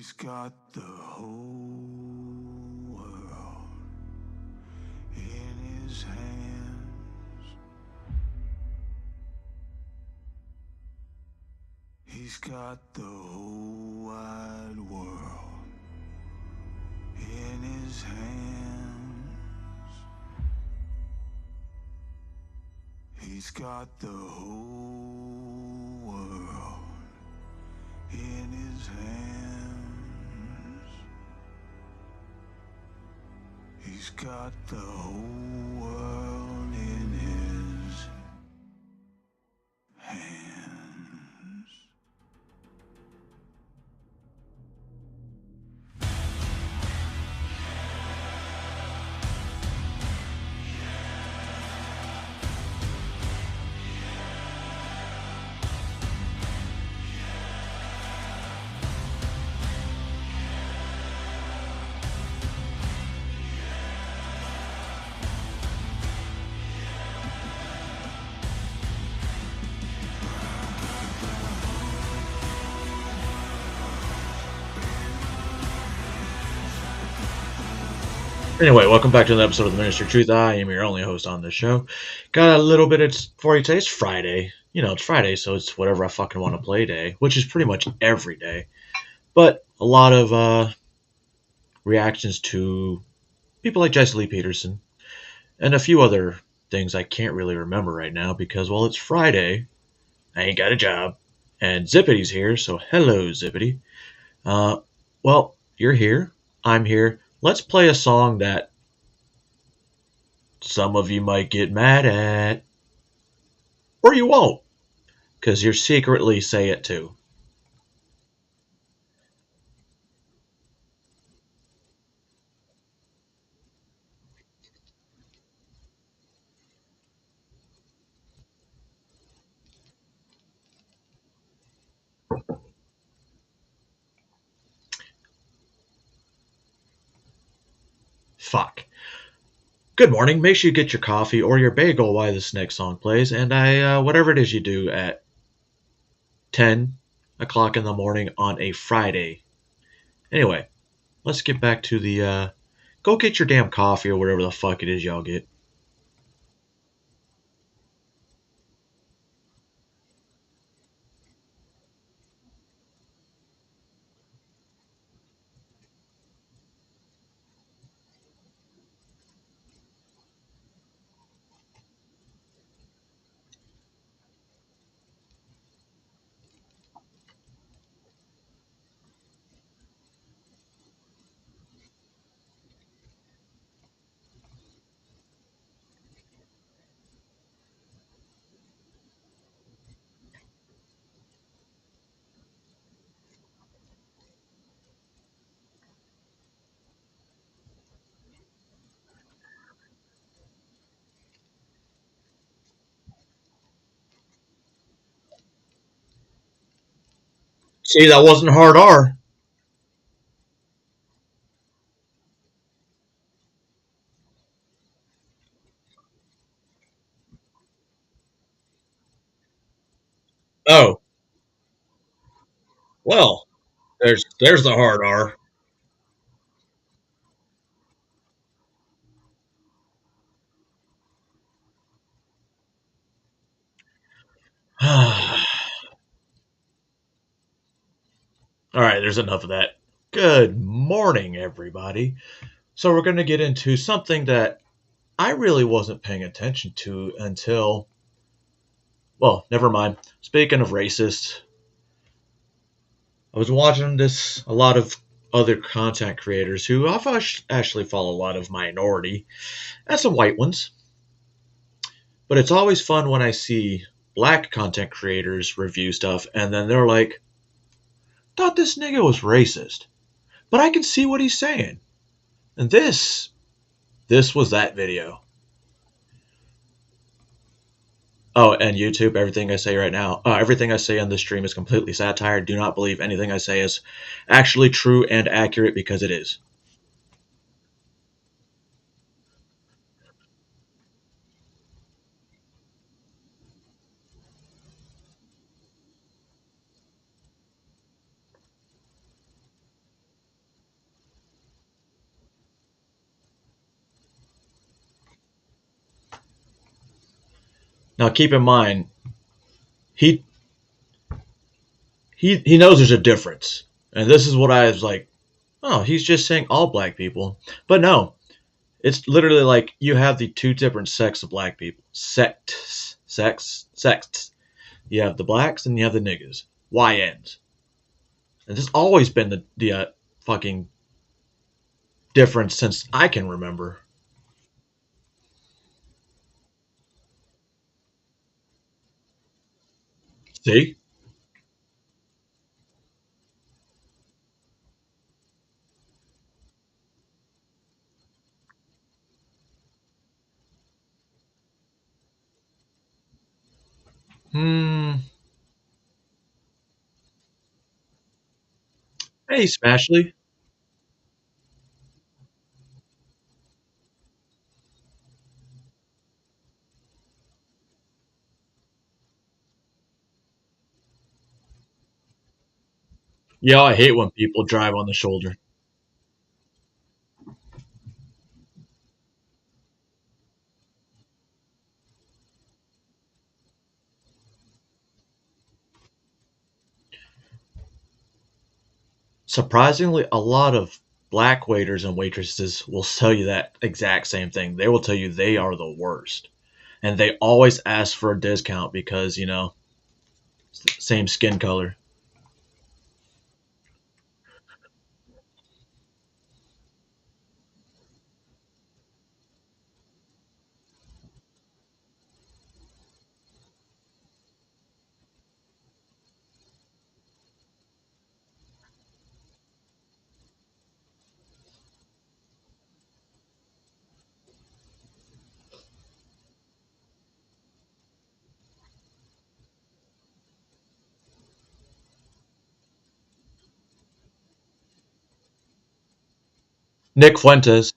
He's got the whole world in his hands. He's got the whole wide world in his hands. He's got the whole world in his hands. He's got the whole world in his hands. Anyway, welcome back to another episode of the Ministry of Truth. I am your only host on this show. Got a little bit for you today. It's Friday. You know, it's Friday, so it's whatever I fucking want to play day, which is pretty much every day. But a lot of reactions to people like Jesse Lee Peterson and a few other things I can't really remember right now because, well, it's Friday. I ain't got a job. And Zippity's here, so hello, Zippity. Well, you're here. I'm here. Let's play a song that some of you might get mad at. Or you won't, because you secretly say it too. Fuck. Good morning. Make sure you get your coffee or your bagel while this next song plays, and whatever it is you do at 10 o'clock in the morning on a Friday. Anyway, let's get back to the. Go get your damn coffee or whatever the fuck it is y'all get. See, that wasn't hard R. Oh, well, there's the hard R. All right, there's enough of that. Good morning, everybody. So we're going to get into something that I really wasn't paying attention to until, well, never mind. Speaking of racist, I was watching this, a lot of other content creators who I've actually follow a lot of minority and some white ones. But it's always fun when I see black content creators review stuff and then they're like, thought this nigga was racist, but I can see what he's saying. And this was that video. Oh, and YouTube, everything I say right now, everything I say on this stream is completely satire. Do not believe anything I say is actually true and accurate because it is. Now keep in mind, he he knows there's a difference. And this is what I was like, oh, he's just saying all black people. But no, it's literally like you have the two different sects of black people. Sects. You have the blacks and you have the niggas. YNs. And this has always been the fucking difference since I can remember. See? Hmm. Hey, Smashley. Yeah, I hate when people drive on the shoulder. Surprisingly, a lot of black waiters and waitresses will tell you that exact same thing. They will tell you they are the worst. And they always ask for a discount because, same skin color. Nick Fuentes.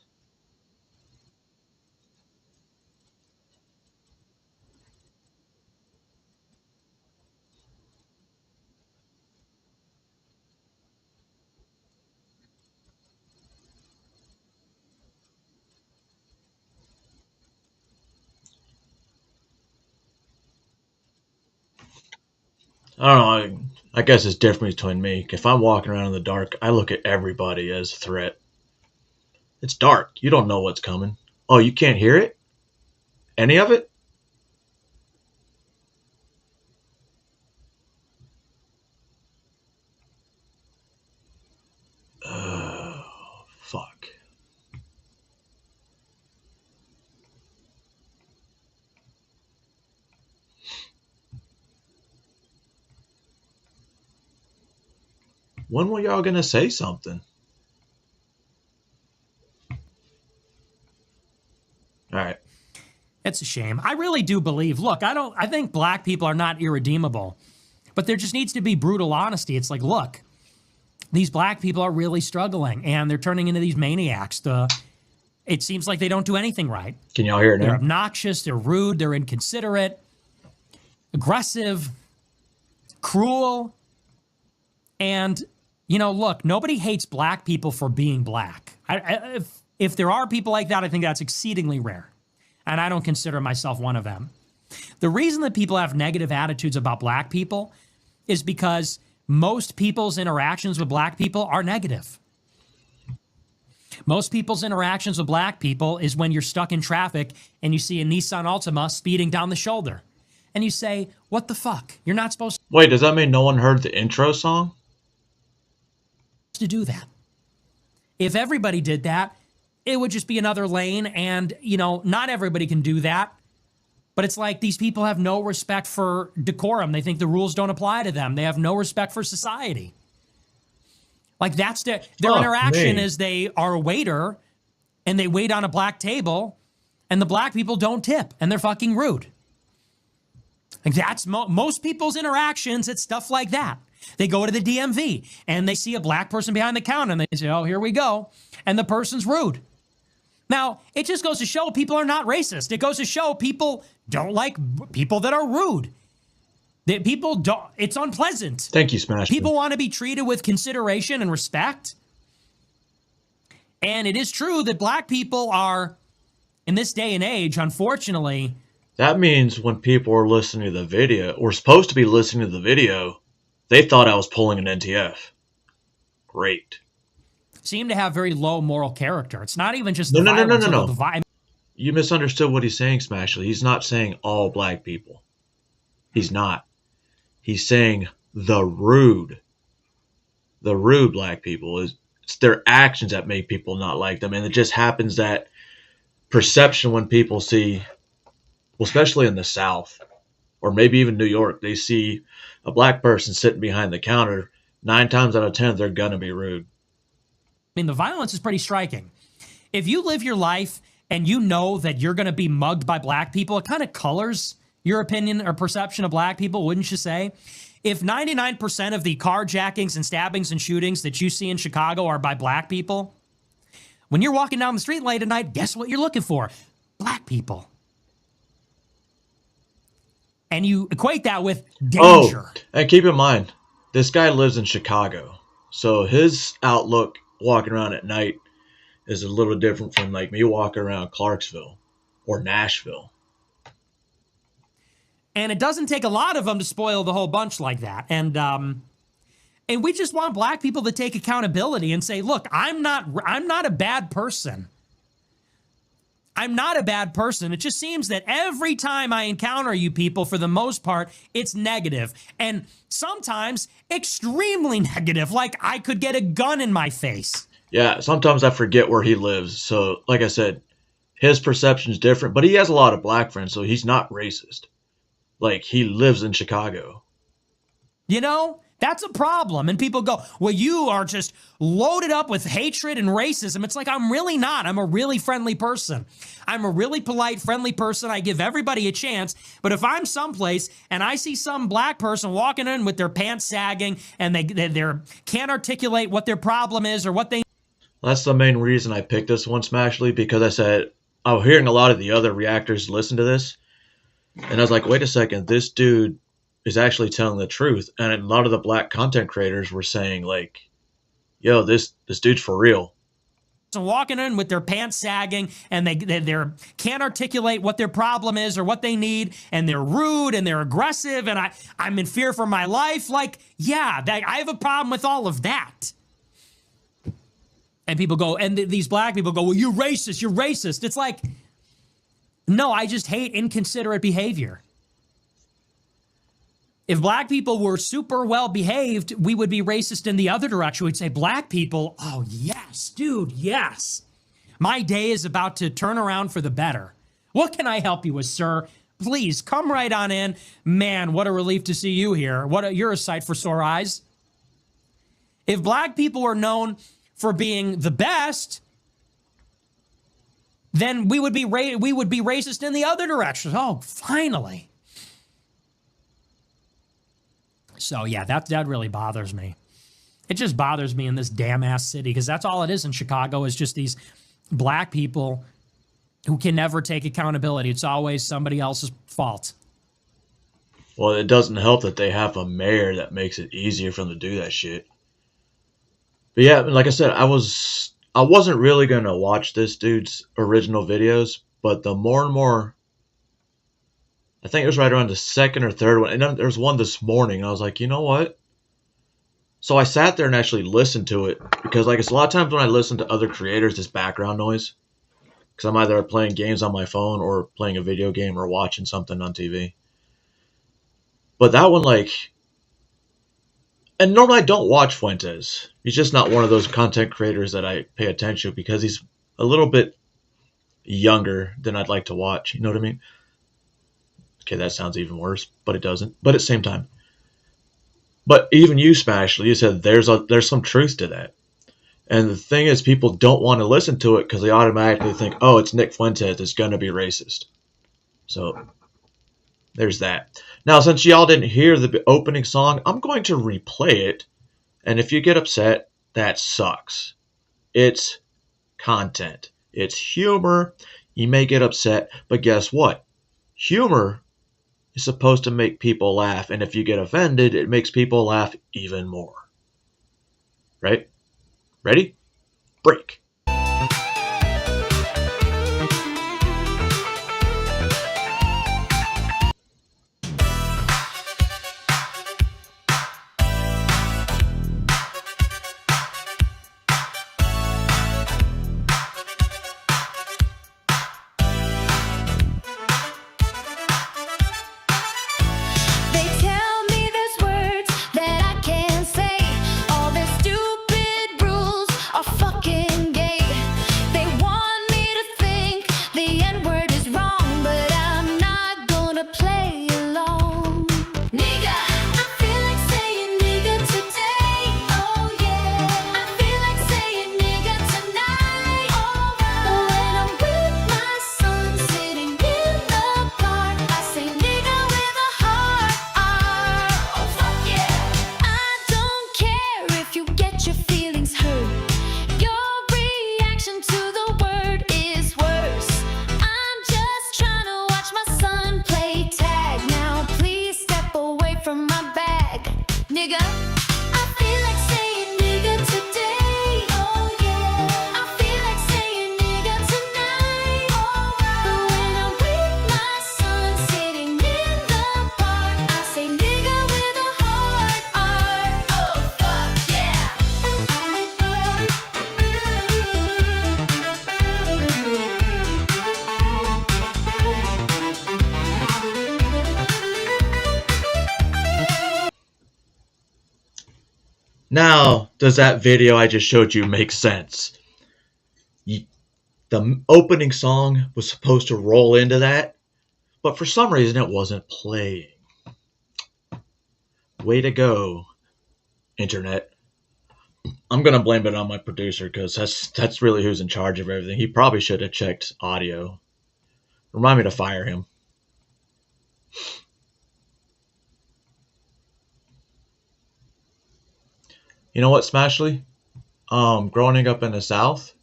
I don't know. I guess it's different between me. If I'm walking around in the dark, I look at everybody as a threat. It's dark. You don't know what's coming. Oh, you can't hear it? Any of it? Fuck. When were y'all gonna say something? All right. It's a shame. I really do believe, look, I think black people are not irredeemable, but there just needs to be brutal honesty. It's like, look, these black people are really struggling and they're turning into these maniacs. It seems like they don't do anything right. Can y'all hear it They're now? obnoxious, they're rude, they're inconsiderate, aggressive, cruel. And, look, nobody hates black people for being black. If there are people like that, I think that's exceedingly rare. And I don't consider myself one of them. The reason that people have negative attitudes about black people is because most people's interactions with black people are negative. Most people's interactions with black people is when you're stuck in traffic and you see a Nissan Altima speeding down the shoulder. And you say, what the fuck? You're not supposed Wait, does that mean no one heard the intro song? to do that. If everybody did that, it would just be another lane. And, not everybody can do that. But it's like these people have no respect for decorum. They think the rules don't apply to them. They have no respect for society. Like that's their interaction is they are a waiter and they wait on a black table and the black people don't tip and they're fucking rude. Like that's most people's interactions. It's stuff like that. They go to the DMV and they see a black person behind the counter and they say, oh, here we go. And the person's rude. Now, it just goes to show people are not racist. It goes to show people don't like people that are rude. That people don't, it's unpleasant. Thank you, Smash. People want to be treated with consideration and respect. And it is true that black people are, in this day and age, unfortunately, That means when people were listening to the video, or supposed to be listening to the video, they thought I was pulling an NTF. Great. Seem to have very low moral character. It's not even just No, the no, no, no, violence, no, although no. the violence. You misunderstood what he's saying, Smashley. He's not saying all black people. He's not. He's saying the rude black people. It's their actions that make people not like them. And it just happens that perception when people see, well, especially in the South, or maybe even New York, they see a black person sitting behind the counter, 9 times out of 10, they're going to be rude. I mean, the violence is pretty striking. If you live your life and you know that you're going to be mugged by black people, it kind of colors your opinion or perception of black people, wouldn't you say? If 99% of the carjackings and stabbings and shootings that you see in Chicago are by black people, when you're walking down the street late at night, guess what you're looking for? Black people. And you equate that with danger. Oh, and keep in mind, this guy lives in Chicago. So his outlook walking around at night is a little different from like me walking around Clarksville or Nashville. And it doesn't take a lot of them to spoil the whole bunch like that. And we just want black people to take accountability and say, look, I'm not a bad person. I'm not a bad person. It just seems that every time I encounter you people, for the most part, it's negative. And sometimes extremely negative, like I could get a gun in my face. Yeah, sometimes I forget where he lives. So, like I said, his perception's different, but he has a lot of black friends, so he's not racist. Like, he lives in Chicago. You know, that's a problem. And people go, well, you are just loaded up with hatred and racism. It's like, I'm really not. I'm a really friendly person. I'm a really polite, friendly person. I give everybody a chance. But if I'm someplace and I see some black person walking in with their pants sagging and they can't articulate what their problem is or what they... That's the main reason I picked this one, Smashley, because I said, I was hearing a lot of the other reactors listen to this. And I was like, wait a second, this dude is actually telling the truth. And a lot of the black content creators were saying, like, yo, this dude's for real. So walking in with their pants sagging and they can't articulate what their problem is or what they need, and they're rude and they're aggressive and I'm in fear for my life. Like, yeah, I have a problem with all of that. And people go, and these black people go, well, you're racist, you're racist. It's like, no, I just hate inconsiderate behavior. If black people were super well behaved, we would be racist in the other direction. We'd say, black people, oh yes, dude, yes. My day is about to turn around for the better. What can I help you with, sir? Please come right on in. Man, what a relief to see you here. You're a sight for sore eyes. If black people were known for being the best, then we would be racist in the other direction. Oh, finally. So yeah, that really bothers me. It just bothers me in this damn ass city, because that's all it is in Chicago, is just these black people who can never take accountability. It's always somebody else's fault. Well, it doesn't help that they have a mayor that makes it easier for them to do that shit. But yeah, like I said, I wasn't really going to watch this dude's original videos, but the more and more, I think it was right around the second or third one, and then there was one this morning, and I was like, you know what? So I sat there and actually listened to it, because like it's a lot of times when I listen to other creators, it's background noise, because I'm either playing games on my phone or playing a video game or watching something on TV. But that one, like, and normally I don't watch Fuentes. He's just not one of those content creators that I pay attention to, because he's a little bit younger than I'd like to watch. You know what I mean? Okay, that sounds even worse, but it doesn't. But at the same time. But even you, Smashley, you said there's some truth to that. And the thing is, people don't want to listen to it because they automatically think, oh, it's Nick Fuentes, it's going to be racist. So there's that. Now, since y'all didn't hear the opening song, I'm going to replay it. And if you get upset, that sucks. It's content. It's humor. You may get upset, but guess what? Humor is supposed to make people laugh. And if you get offended, it makes people laugh even more. Right? Ready? Break. nigga. I feel like saying nigga today. Oh yeah. I feel like saying nigga tonight. Alright. But when I'm with my son sitting in the park, I say nigga with a hard R. Oh fuck yeah. Now, does that video I just showed you make sense? The opening song was supposed to roll into that, but for some reason it wasn't playing. Way to go, internet. I'm going to blame it on my producer because that's really who's in charge of everything. He probably should have checked audio. Remind me to fire him. You know what, Smashley? Growing up in the South,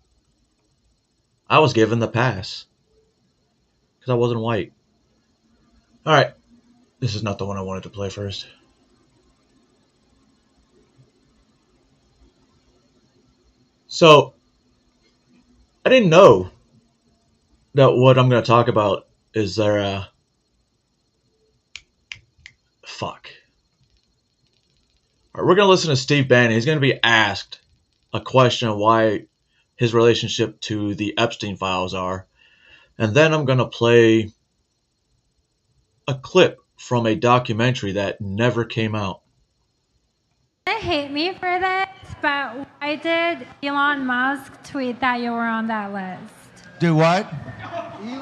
I was given the pass because I wasn't white. All right, this is not the one I wanted to play first. So, I didn't know that what I'm going to talk about is there a... Fuck. All right, we're going to listen to Steve Bannon. He's going to be asked a question of why his relationship to the Epstein files are. And then I'm going to play a clip from a documentary that never came out. They hate me for this, but why did Elon Musk tweet that you were on that list? Do what?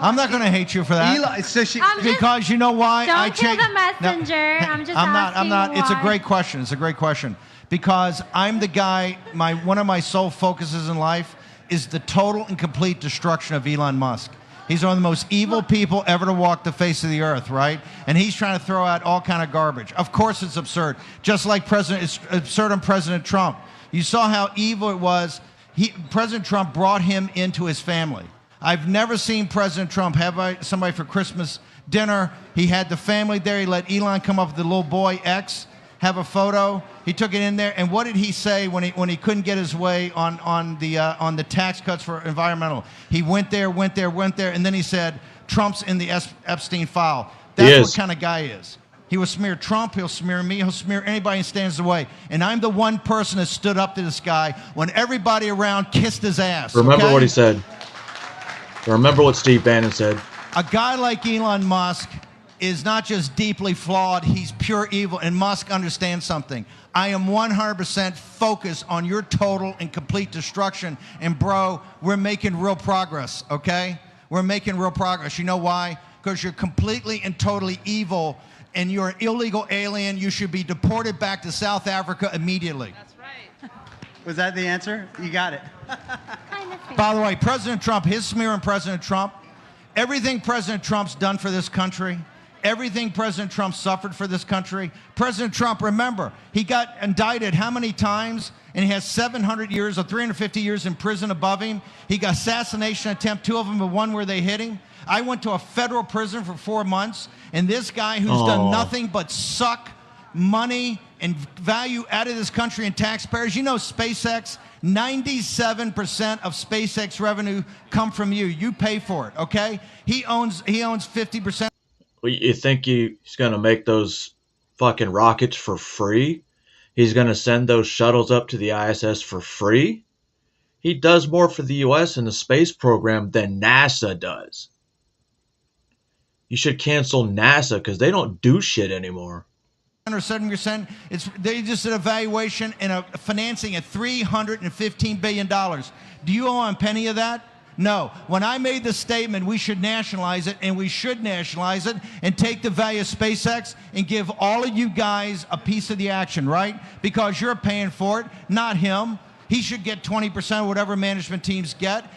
I'm not going to hate you for that. Eli, so she, Because you know why? Don't kill the messenger. I'm just I'm not. asking It's a why. great question. It's a great question. Because I'm the guy, one of my sole focuses in life is the total and complete destruction of Elon Musk. He's one of the most evil people ever to walk the face of the earth, right? And he's trying to throw out all kind of garbage. Of course it's absurd. Just like it's absurd on President Trump. You saw how evil it was. President Trump brought him into his family. I've never seen President Trump have somebody for Christmas dinner. He had the family there. He let Elon come up with the little boy X, have a photo. He took it in there. And what did he say when he couldn't get his way on the tax cuts for environmental? He went there, and then he said, Trump's in the Epstein file. That's what kind of guy he is. He will smear Trump, he'll smear me, he'll smear anybody who stands in the way. And I'm the one person that stood up to this guy when everybody around kissed his ass. Remember what he said. Remember what Steve Bannon said. A guy like Elon Musk is not just deeply flawed, he's pure evil. And Musk understands something. I am 100% focused on your total and complete destruction. And bro, we're making real progress, okay? We're making real progress. You know why? Because you're completely and totally evil and you're an illegal alien. You should be deported back to South Africa immediately. That's right. Was that the answer? You got it. By the way, President Trump, his smear on President Trump, everything President Trump's done for this country, everything President Trump suffered for this country. President Trump, remember, he got indicted how many times? And he has 700 years or 350 years in prison above him. He got assassination attempt, 2 of them, but 1 where they hit him. I went to a federal prison for 4 months, and this guy who's done nothing but suck money and value out of this country and taxpayers. You know SpaceX, 97% of SpaceX revenue come from you. You pay for it, okay? He owns 50%. You think he's going to make those fucking rockets for free? He's going to send those shuttles up to the ISS for free? He does more for the U.S. in the space program than NASA does. You should cancel NASA because they don't do shit anymore. Or 7%. They just did a valuation and a financing at $315 billion. Do you own a penny of that? No. When I made the statement we should nationalize it, and we should nationalize it and take the value of SpaceX and give all of you guys a piece of the action, right? Because you're paying for it, not him. He should get 20% of whatever management teams get.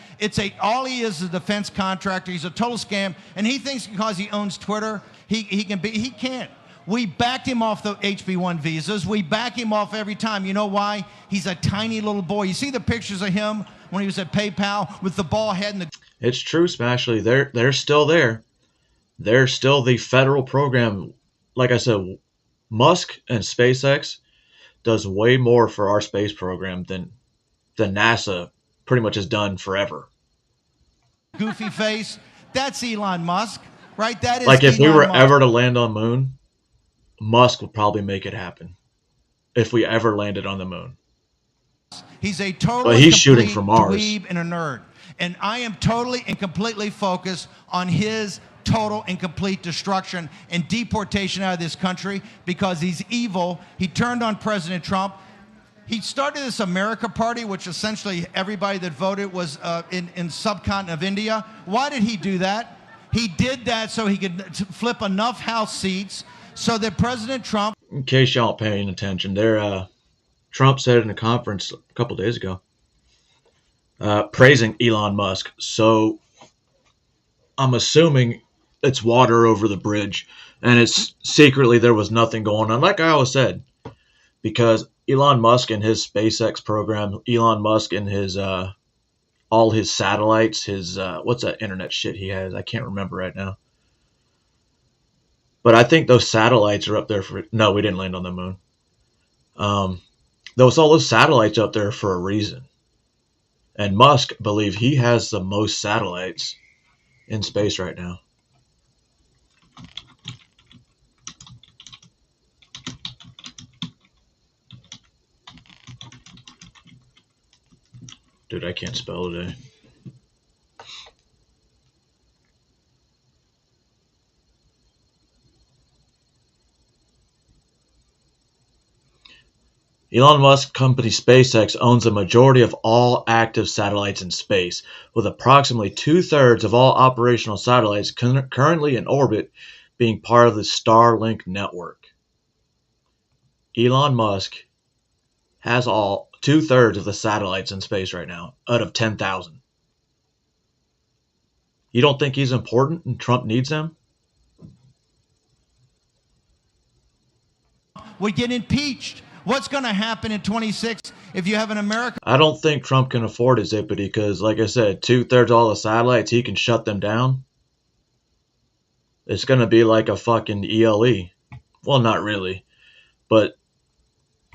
All he is a defense contractor. He's a total scam, and he thinks because he owns Twitter, he can't. We backed him off the HB1 visas. We back him off every time. You know why? He's a tiny little boy. You see the pictures of him when he was at PayPal with the bald head and the... It's true, Smashley. They're still there. They're still the federal program. Like I said, Musk and SpaceX, does way more for our space program than NASA pretty much has done forever. Goofy face. That's Elon Musk, right? That is Like if we Elon were Musk. ever to land on the moon, Musk would probably make it happen. If we ever landed on the moon. He's a total But and he's shooting complete for Mars. dweeb and a nerd. And I am totally and completely focused on his total and complete destruction and deportation out of this country because he's evil. He turned on President Trump. He started this America Party, which essentially everybody that voted was in subcontinent of India. Why did he do that? He did that so he could flip enough House seats so that President Trump... In case y'all aren't paying attention, Trump said in a conference a couple days ago, praising Elon Musk. So I'm assuming it's water over the bridge, and it's secretly there was nothing going on, like I always said, because Elon Musk and his SpaceX program, Elon Musk and his all his satellites, his what's that internet shit he has? I can't remember right now. But I think those satellites are up there for... No, we didn't land on the moon. All those satellites up there for a reason. And Musk believes he has the most satellites in space right now. Dude, I can't spell today. Elon Musk's company SpaceX owns a majority of all active satellites in space, with approximately 2/3 of all operational satellites currently in orbit being part of the Starlink network. Elon Musk has all 2/3 of the satellites in space right now, out of 10,000. You don't think he's important and Trump needs him? would get impeached. What's going to happen in 26 if you have an American? I don't think Trump can afford his zippity because, like I said, 2/3 all the satellites, he can shut them down. It's going to be like a fucking ELE. Well, not really. But,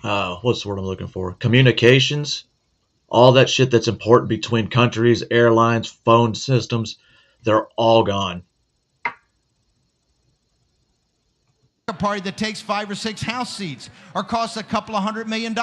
what's the word I'm looking for? Communications. All that shit that's important between countries, airlines, phone systems, they're all gone. Party that takes 5 or 6 House seats or costs a couple of $100 million.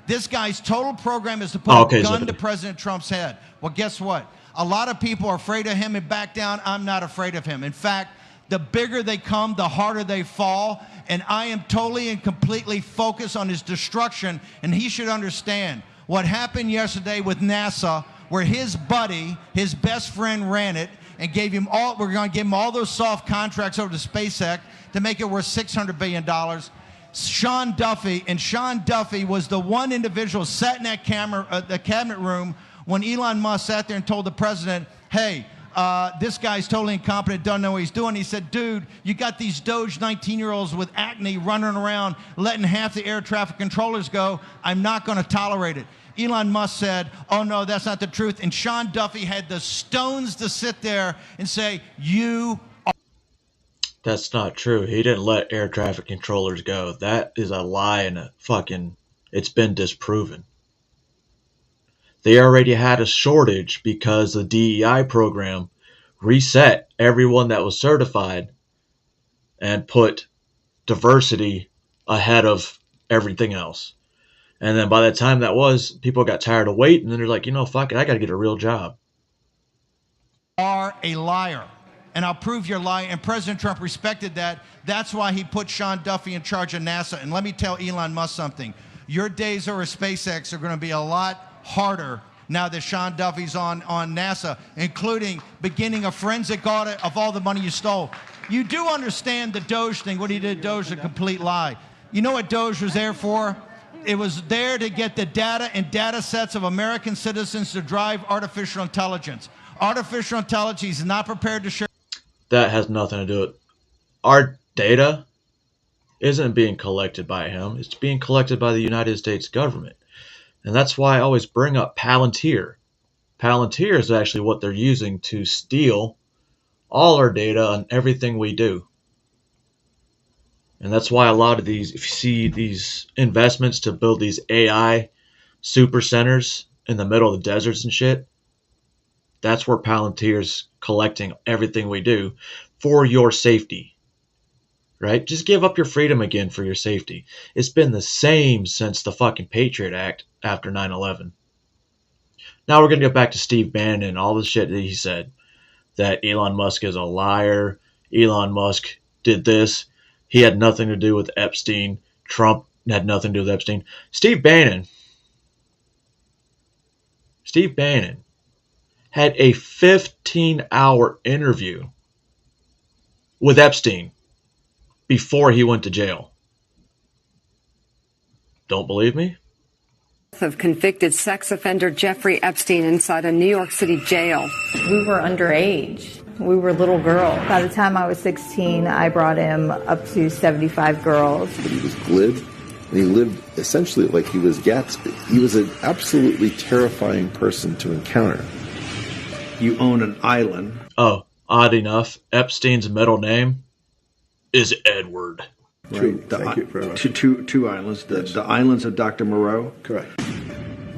This guy's total program is to put a gun to President Trump's head. Well, guess what? A lot of people are afraid of him and back down. I'm not afraid of him. In fact, the bigger they come, the harder they fall. And I am totally and completely focused on his destruction. And he should understand what happened yesterday with NASA, where his buddy, his best friend, ran it and gave him all, we're going to give him all those soft contracts over to SpaceX to make it worth $600 billion. Sean Duffy was the one individual sat in that the cabinet room when Elon Musk sat there and told the president, hey, this guy's totally incompetent, doesn't know what he's doing. He said, dude, you got these Doge 19-year-olds with acne running around, letting half the air traffic controllers go. I'm not going to tolerate it. Elon Musk said, oh, no, that's not the truth. And Sean Duffy had the stones to sit there and say, you are. That's not true. He didn't let air traffic controllers go. That is a lie and it's been disproven. They already had a shortage because the DEI program reset everyone that was certified and put diversity ahead of everything else. And then by the time that was, people got tired of waiting, and they're like, you know, fuck it, I got to get a real job. Are a liar. And I'll prove you're lying. And President Trump respected that. That's why he put Sean Duffy in charge of NASA. And let me tell Elon Musk something. Your days over SpaceX are going to be a lot harder now that Sean Duffy's on NASA, including beginning a forensic audit of all the money you stole. You do understand the Doge thing. What he did, Doge, is a complete lie. You know what Doge was there for? It was there to get the data and data sets of American citizens to drive artificial intelligence. Artificial intelligence is not prepared to share. That has nothing to do with it. Our data isn't being collected by him. It's being collected by the United States government. And that's why I always bring up Palantir. Palantir is actually what they're using to steal all our data on everything we do. And that's why a lot of these, if you see these investments to build these AI super centers in the middle of the deserts and shit, that's where Palantir's collecting everything we do for your safety. Right? Just give up your freedom again for your safety. It's been the same since the fucking Patriot Act after 9/11. Now we're going to get back to Steve Bannon and all the shit that he said. That Elon Musk is a liar. Elon Musk did this. He had nothing to do with Epstein. Trump had nothing to do with Epstein. Steve Bannon had a 15-hour interview with Epstein before he went to jail. Don't believe me? Of convicted sex offender Jeffrey Epstein inside a New York City jail. We were underage. We were little girls. By the time I was 16, I brought him up to 75 girls. But he was glib, and he lived essentially like he was Gatsby. He was an absolutely terrifying person to encounter. You own an island. Oh, odd enough, Epstein's middle name is Edward. Right. Thank you very much. Two islands. The islands of Dr. Moreau. Correct.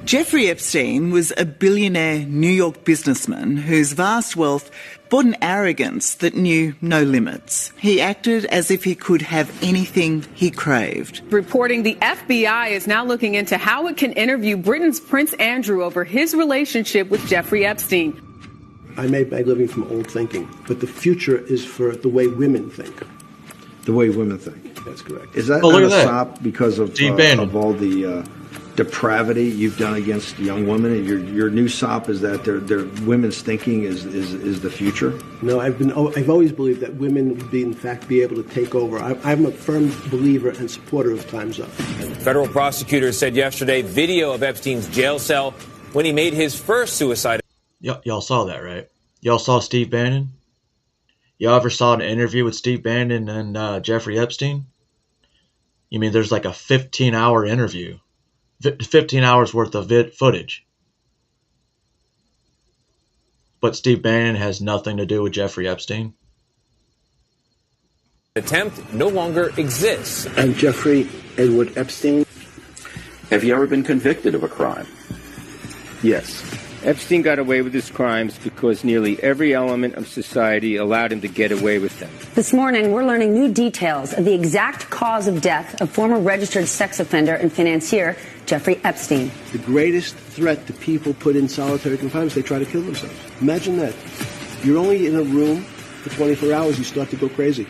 Jeffrey Epstein was a billionaire New York businessman whose vast wealth brought an arrogance that knew no limits. He acted as if he could have anything he craved. Reporting the FBI is now looking into how it can interview Britain's Prince Andrew over his relationship with Jeffrey Epstein. I made my living from old thinking, but the future is for the way women think. The way women think. That's correct. Is that Oh, not look a at that. sop because of all the depravity you've done against young women? And your new sop is that their women's thinking is the future? No, I've always believed that women would be, in fact, be able to take over. I'm a firm believer and supporter of Time's Up. Federal prosecutors said yesterday video of Epstein's jail cell when he made his first suicide. Y'all saw that, right? Y'all saw Steve Bannon? Y'all ever saw an interview with Steve Bannon and Jeffrey Epstein? You mean there's like a 15-hour interview? 15 hours worth of footage. But Steve Bannon has nothing to do with Jeffrey Epstein? Attempt no longer exists. And Jeffrey Edward Epstein? Have you ever been convicted of a crime? Yes. Epstein got away with his crimes because nearly every element of society allowed him to get away with them. This morning, we're learning new details of the exact cause of death of former registered sex offender and financier Jeffrey Epstein. The greatest threat to people put in solitary confinement is they try to kill themselves. Imagine that. You're only in a room for 24 hours, you start to go crazy.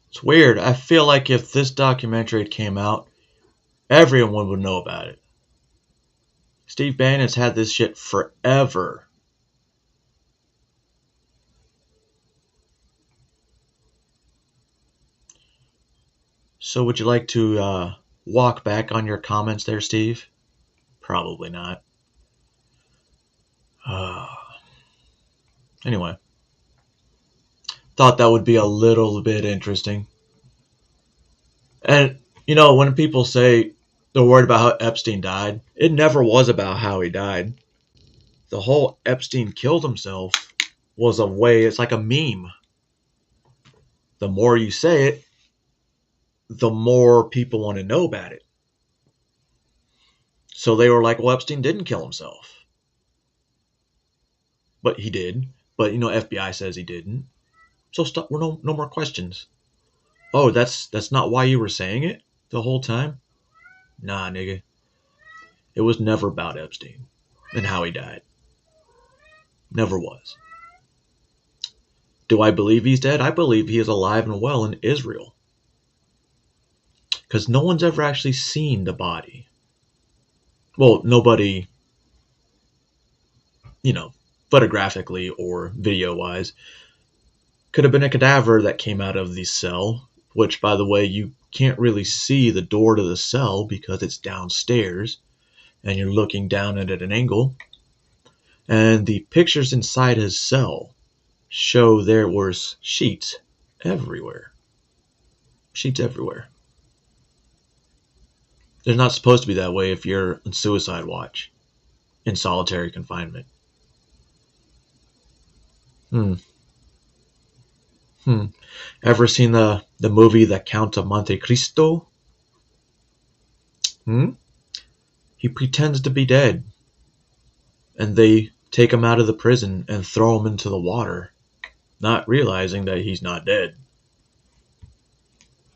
It's weird. I feel like if this documentary came out, everyone would know about it. Steve Bannon's had this shit forever. So would you like to walk back on your comments there, Steve? Probably not. Anyway. Thought that would be a little bit interesting. And, you know, when people say they're worried about how Epstein died, it never was about how he died. The whole Epstein killed himself was a way, it's like a meme. The more you say it, the more people want to know about it. So they were like, well, Epstein didn't kill himself. But he did. But, you know, FBI says he didn't. So stop. No more questions. Oh, that's not why you were saying it the whole time? Nah, nigga. It was never about Epstein and how he died. Never was. Do I believe he's dead? I believe he is alive and well in Israel. Because no one's ever actually seen the body. Well, nobody, you know, photographically or video-wise. Could have been a cadaver that came out of the cell, which, by the way, you can't really see the door to the cell because it's downstairs, and you're looking down at it at an angle. And the pictures inside his cell show there was sheets everywhere. Sheets everywhere. They're not supposed to be that way if you're on suicide watch, in solitary confinement. Hmm. Ever seen the movie The Count of Monte Cristo? He pretends to be dead, and they take him out of the prison and throw him into the water, not realizing that he's not dead.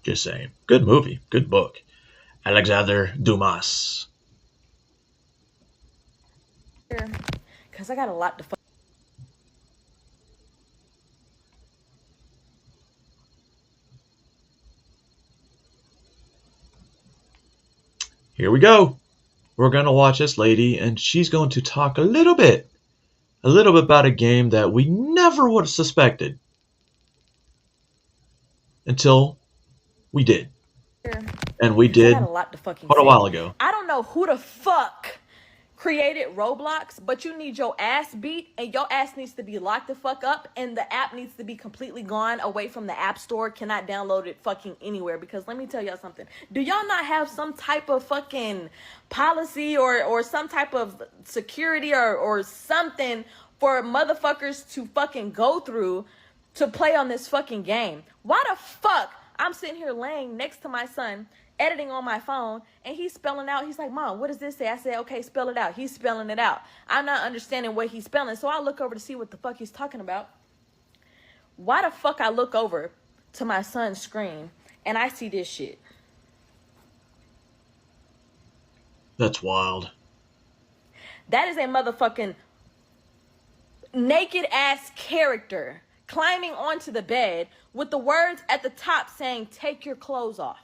Just saying. Good movie. Good book. Alexander Dumas. Because I got a lot to Here we go. We're going to watch this lady, and she's going to talk a little bit about a game that we never would have suspected until we did. And we did quite a while ago. I don't know who the fuck created Roblox, but you need your ass beat, and your ass needs to be locked the fuck up, and the app needs to be completely gone away from the app store. Cannot download it fucking anywhere, because let me tell y'all something. Do y'all not have some type of fucking policy or some type of security or something for motherfuckers to fucking go through to play on this fucking game? Why the fuck I'm sitting here laying next to my son, editing on my phone, and he's spelling out. He's like, Mom, what does this say? I said, okay, spell it out. He's spelling it out. I'm not understanding what he's spelling, so I look over to see what the fuck he's talking about. Why the fuck I look over to my son's screen and I see this shit? That's wild. That is a motherfucking naked ass character climbing onto the bed with the words at the top saying, take your clothes off.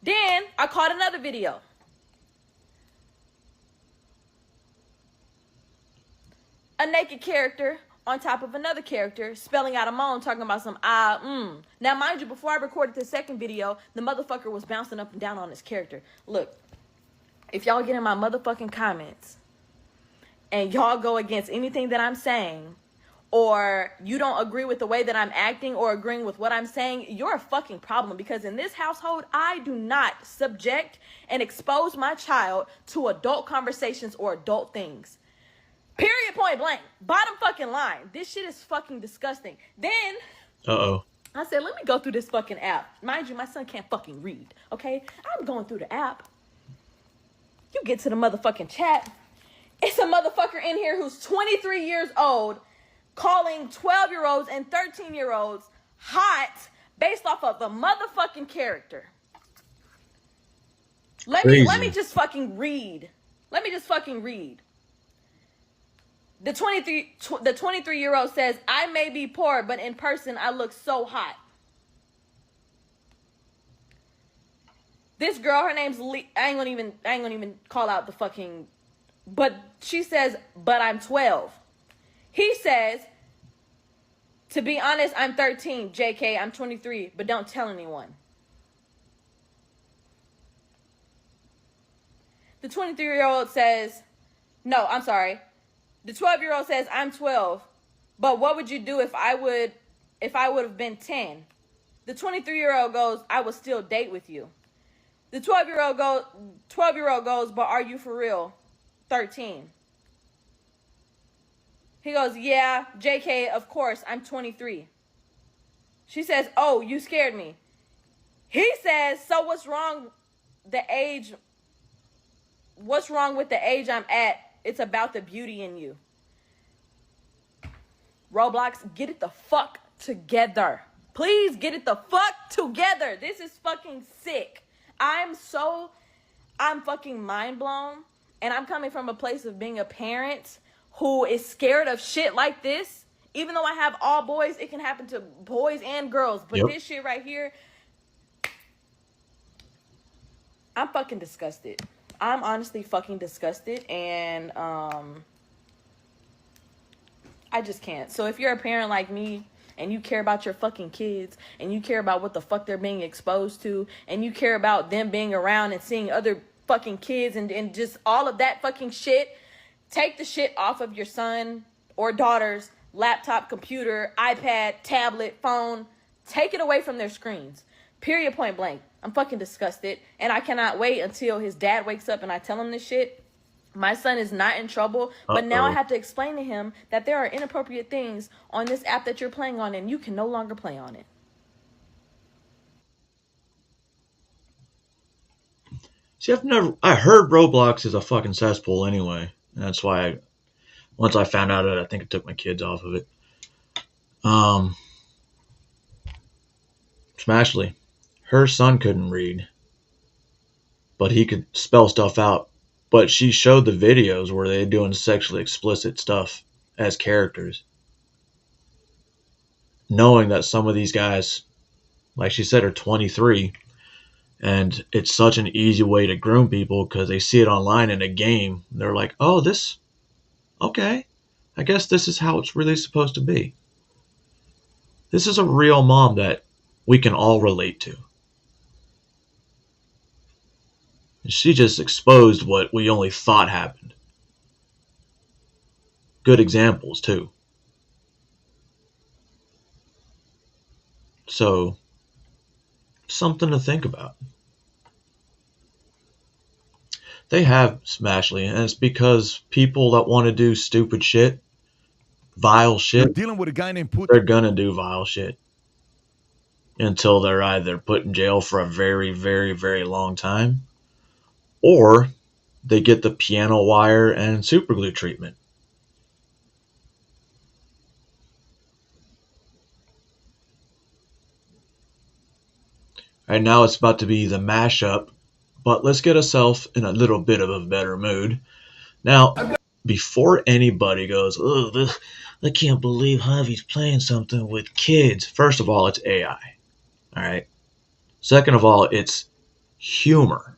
Then I caught another video. A naked character on top of another character spelling out a moan, talking about some Now, mind you, before I recorded the second video, the motherfucker was bouncing up and down on his character. Look, if y'all get in my motherfucking comments and y'all go against anything that I'm saying, or you don't agree with the way that I'm acting or agreeing with what I'm saying, you're a fucking problem, because in this household, I do not subject and expose my child to adult conversations or adult things. Period, point blank. Bottom fucking line. This shit is fucking disgusting. Then I said, let me go through this fucking app. Mind you, my son can't fucking read, okay? I'm going through the app. You get to the motherfucking chat. It's a motherfucker in here who's 23 years old calling 12-year-olds and 13-year-olds hot based off of the motherfucking character. Let me just fucking read. Let me just fucking read. The 23-year-old says, I may be poor, but in person I look so hot. This girl, her name's Lee. I ain't gonna even call out the fucking, but she says, but I'm 12. He says, to be honest, I'm 13. JK, I'm 23, but don't tell anyone. The 23-year-old says, no, I'm sorry. The 12-year-old says, I'm 12, but what would you do if I would have been 10? The 23-year-old goes, I would still date with you. The 12-year-old goes, but are you for real? 13. He goes, yeah, JK, of course, I'm 23. She says, oh, you scared me. He says, so what's wrong with the age I'm at? It's about the beauty in you. Roblox, get it the fuck together. Please get it the fuck together. This is fucking sick. I'm fucking mind blown. And I'm coming from a place of being a parent who is scared of shit like this. Even though I have all boys, it can happen to boys and girls. But this shit right here, I'm fucking disgusted. I'm honestly fucking disgusted. And I just can't. So if you're a parent like me and you care about your fucking kids and you care about what the fuck they're being exposed to and you care about them being around and seeing other fucking kids and just all of that fucking shit, take the shit off of your son or daughter's laptop, computer, iPad, tablet, phone. Take it away from their screens. Period, point blank. I'm fucking disgusted. And I cannot wait until his dad wakes up and I tell him this shit. My son is not in trouble, but now I Uh-oh. have to explain to him that there are inappropriate things on this app that you're playing on and you can no longer play on it. See, I heard Roblox is a fucking cesspool anyway. And that's why once I found out of it, I think I took my kids off of it. Smashly, her son couldn't read, but he could spell stuff out. But she showed the videos where they're doing sexually explicit stuff as characters, knowing that some of these guys, like she said, are 23, and it's such an easy way to groom people because they see it online in a game. They're like, oh, this, okay, I guess this is how it's really supposed to be. This is a real mom that we can all relate to. She just exposed what we only thought happened. Good examples, too. So, something to think about. They have Smashly, and it's because people that want to do stupid shit, vile shit, You're dealing with a guy named Putin. They're gonna do vile shit until they're either put in jail for a very, very, very long time, or they get the piano wire and superglue treatment. Right now it's about to be the mashup, but let's get ourselves in a little bit of a better mood. Now, before anybody goes, oh, I can't believe Javi's playing something with kids. First of all, it's AI. All right. Second of all, it's humor.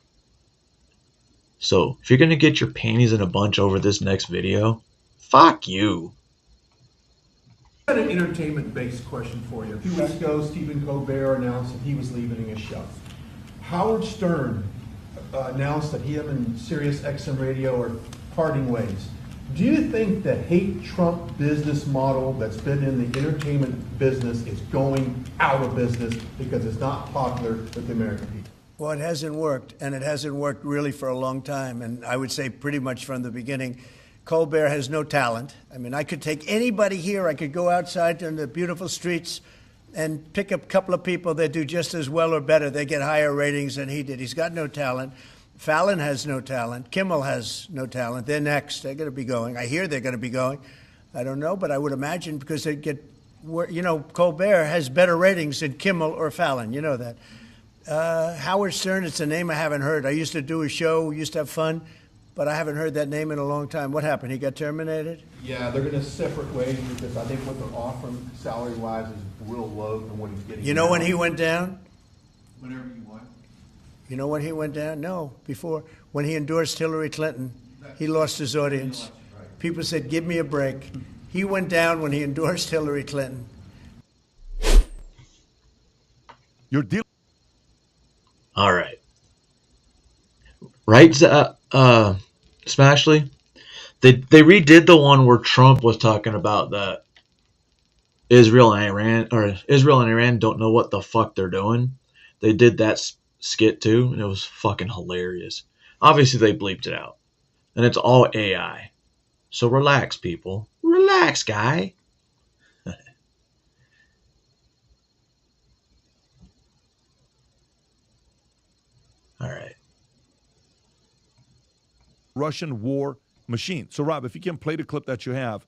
So if you're going to get your panties in a bunch over this next video, fuck you. I've got an entertainment-based question for you. A few weeks ago, Stephen Colbert announced that he was leaving his show. Howard Stern announced that he and Sirius XM Radio are parting ways. Do you think the hate Trump business model that's been in the entertainment business is going out of business because it's not popular with the American people? Well, it hasn't worked, and it hasn't worked really for a long time, and I would say pretty much from the beginning. Colbert has no talent. I mean, I could take anybody here, I could go outside in the beautiful streets and pick up a couple of people that do just as well or better. They get higher ratings than he did. He's got no talent. Fallon has no talent. Kimmel has no talent. They're next. They're going to be going. I hear they're going to be going. I don't know, but I would imagine because they get, Colbert has better ratings than Kimmel or Fallon. You know that. Howard Stern, it's a name I haven't heard. I used to do a show, we used to have fun, but I haven't heard that name in a long time. What happened? He got terminated? Yeah, they're going to separate ways because I think what they're offering salary-wise is real low than what he's getting. You know when he went down? Whenever you want. You know when he went down? No, before. When he endorsed Hillary Clinton, he lost his audience. People said, give me a break. He went down when he endorsed Hillary Clinton. You're dealing. All right. Right, Smashly? They redid the one where Trump was talking about that Israel and Iran don't know what the fuck they're doing. They did that skit too, and it was fucking hilarious. Obviously, they bleeped it out, and it's all AI. So relax, people. Relax, guy. All right. Russian war machine. So, Rob, if you can play the clip that you have,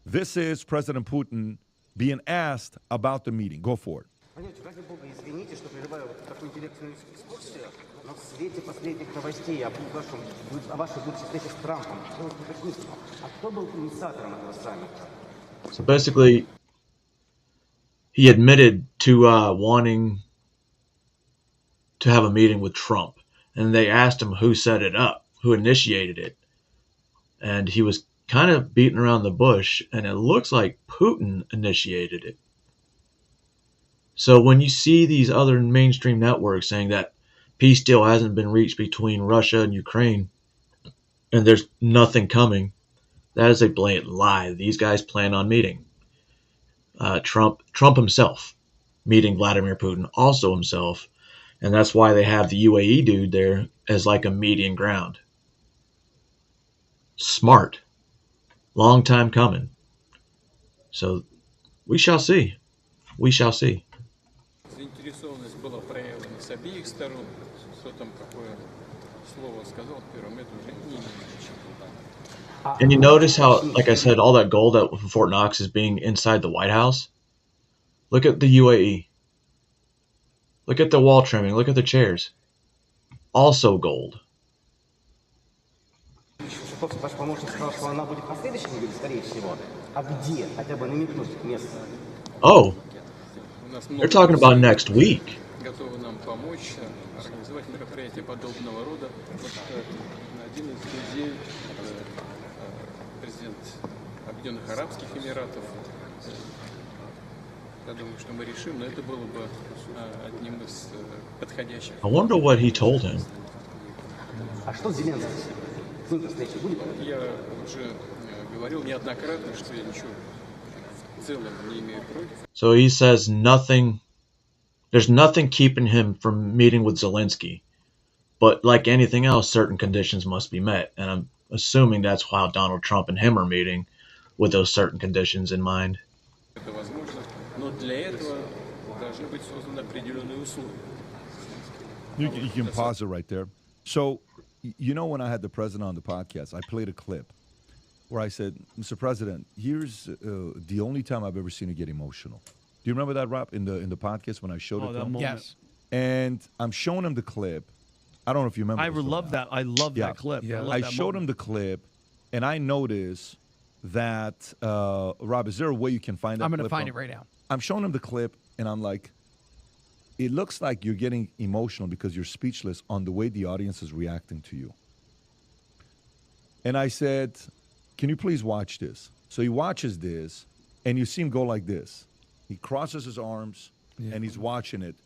this is President Putin being asked about the meeting. Go for it. Понимаете, ради бога, извините, что прерываю такую интеллектуальную экскурсию, но в свете последних новостей о вашей будущей встрече с Трампом, а кто был инициатором этого саммита? So basically, he admitted to wanting to have a meeting with Trump, and they asked him who set it up, who initiated it, and he was kind of beating around the bush, and it looks like Putin initiated it. So when you see these other mainstream networks saying that peace deal hasn't been reached between Russia and Ukraine, and there's nothing coming, that is a blatant lie. These guys plan on meeting. Trump himself meeting Vladimir Putin, also himself, and that's why they have the UAE dude there as like a median ground. Smart. Long time coming. So we shall see. We shall see. Заинтересованность была проявлена с обеих сторон. Кто там какое слово сказал первым, это уже не имеет значения. And you notice how, like I said, all that gold at Fort Knox is being inside the White House? Look at the UAE. Look at the wall trimming. Look at the chairs. Also gold. Ваш помощник сказал, что она будет на следующей неделе, скорее всего. А где? Хотя бы намекнуть место. Oh, they're talking about next week. Готовы нам помочь организовать мероприятие подобного рода. Вот один из людей, президент Объединенных Арабских Эмиратов. Я думаю, что мы решим, но это было бы одним из подходящих. I wonder what he told him. А что Зеленский? Встреча будет? Я уже говорил неоднократно, что я ничего в целом не имею против. So he says nothing. There's nothing keeping him from meeting with Zelensky. But like anything else, certain conditions must be met. And I'm assuming that's how Donald Trump and him are meeting, with those certain conditions in mind. Это возможно, но для этого должны быть созданы определенные условия. You can pause it right there. So, you know, when I had the president on the podcast, I played a clip where I said, Mr. President, here's the only time I've ever seen you get emotional. Do you remember that, Rob, in the podcast when I showed it to him? Yes. And I'm showing him the clip. I don't know if you remember. I love that. I love that clip. Yeah. love I that showed him the clip, and I noticed that, Rob, is there a way you can find that I'm going to clip find from- it right now. I'm showing him the clip, and I'm like, it looks like you're getting emotional because you're speechless on the way the audience is reacting to you. And I said, can you please watch this? So he watches this, and you see him go like this. He crosses his arms, and he's watching it.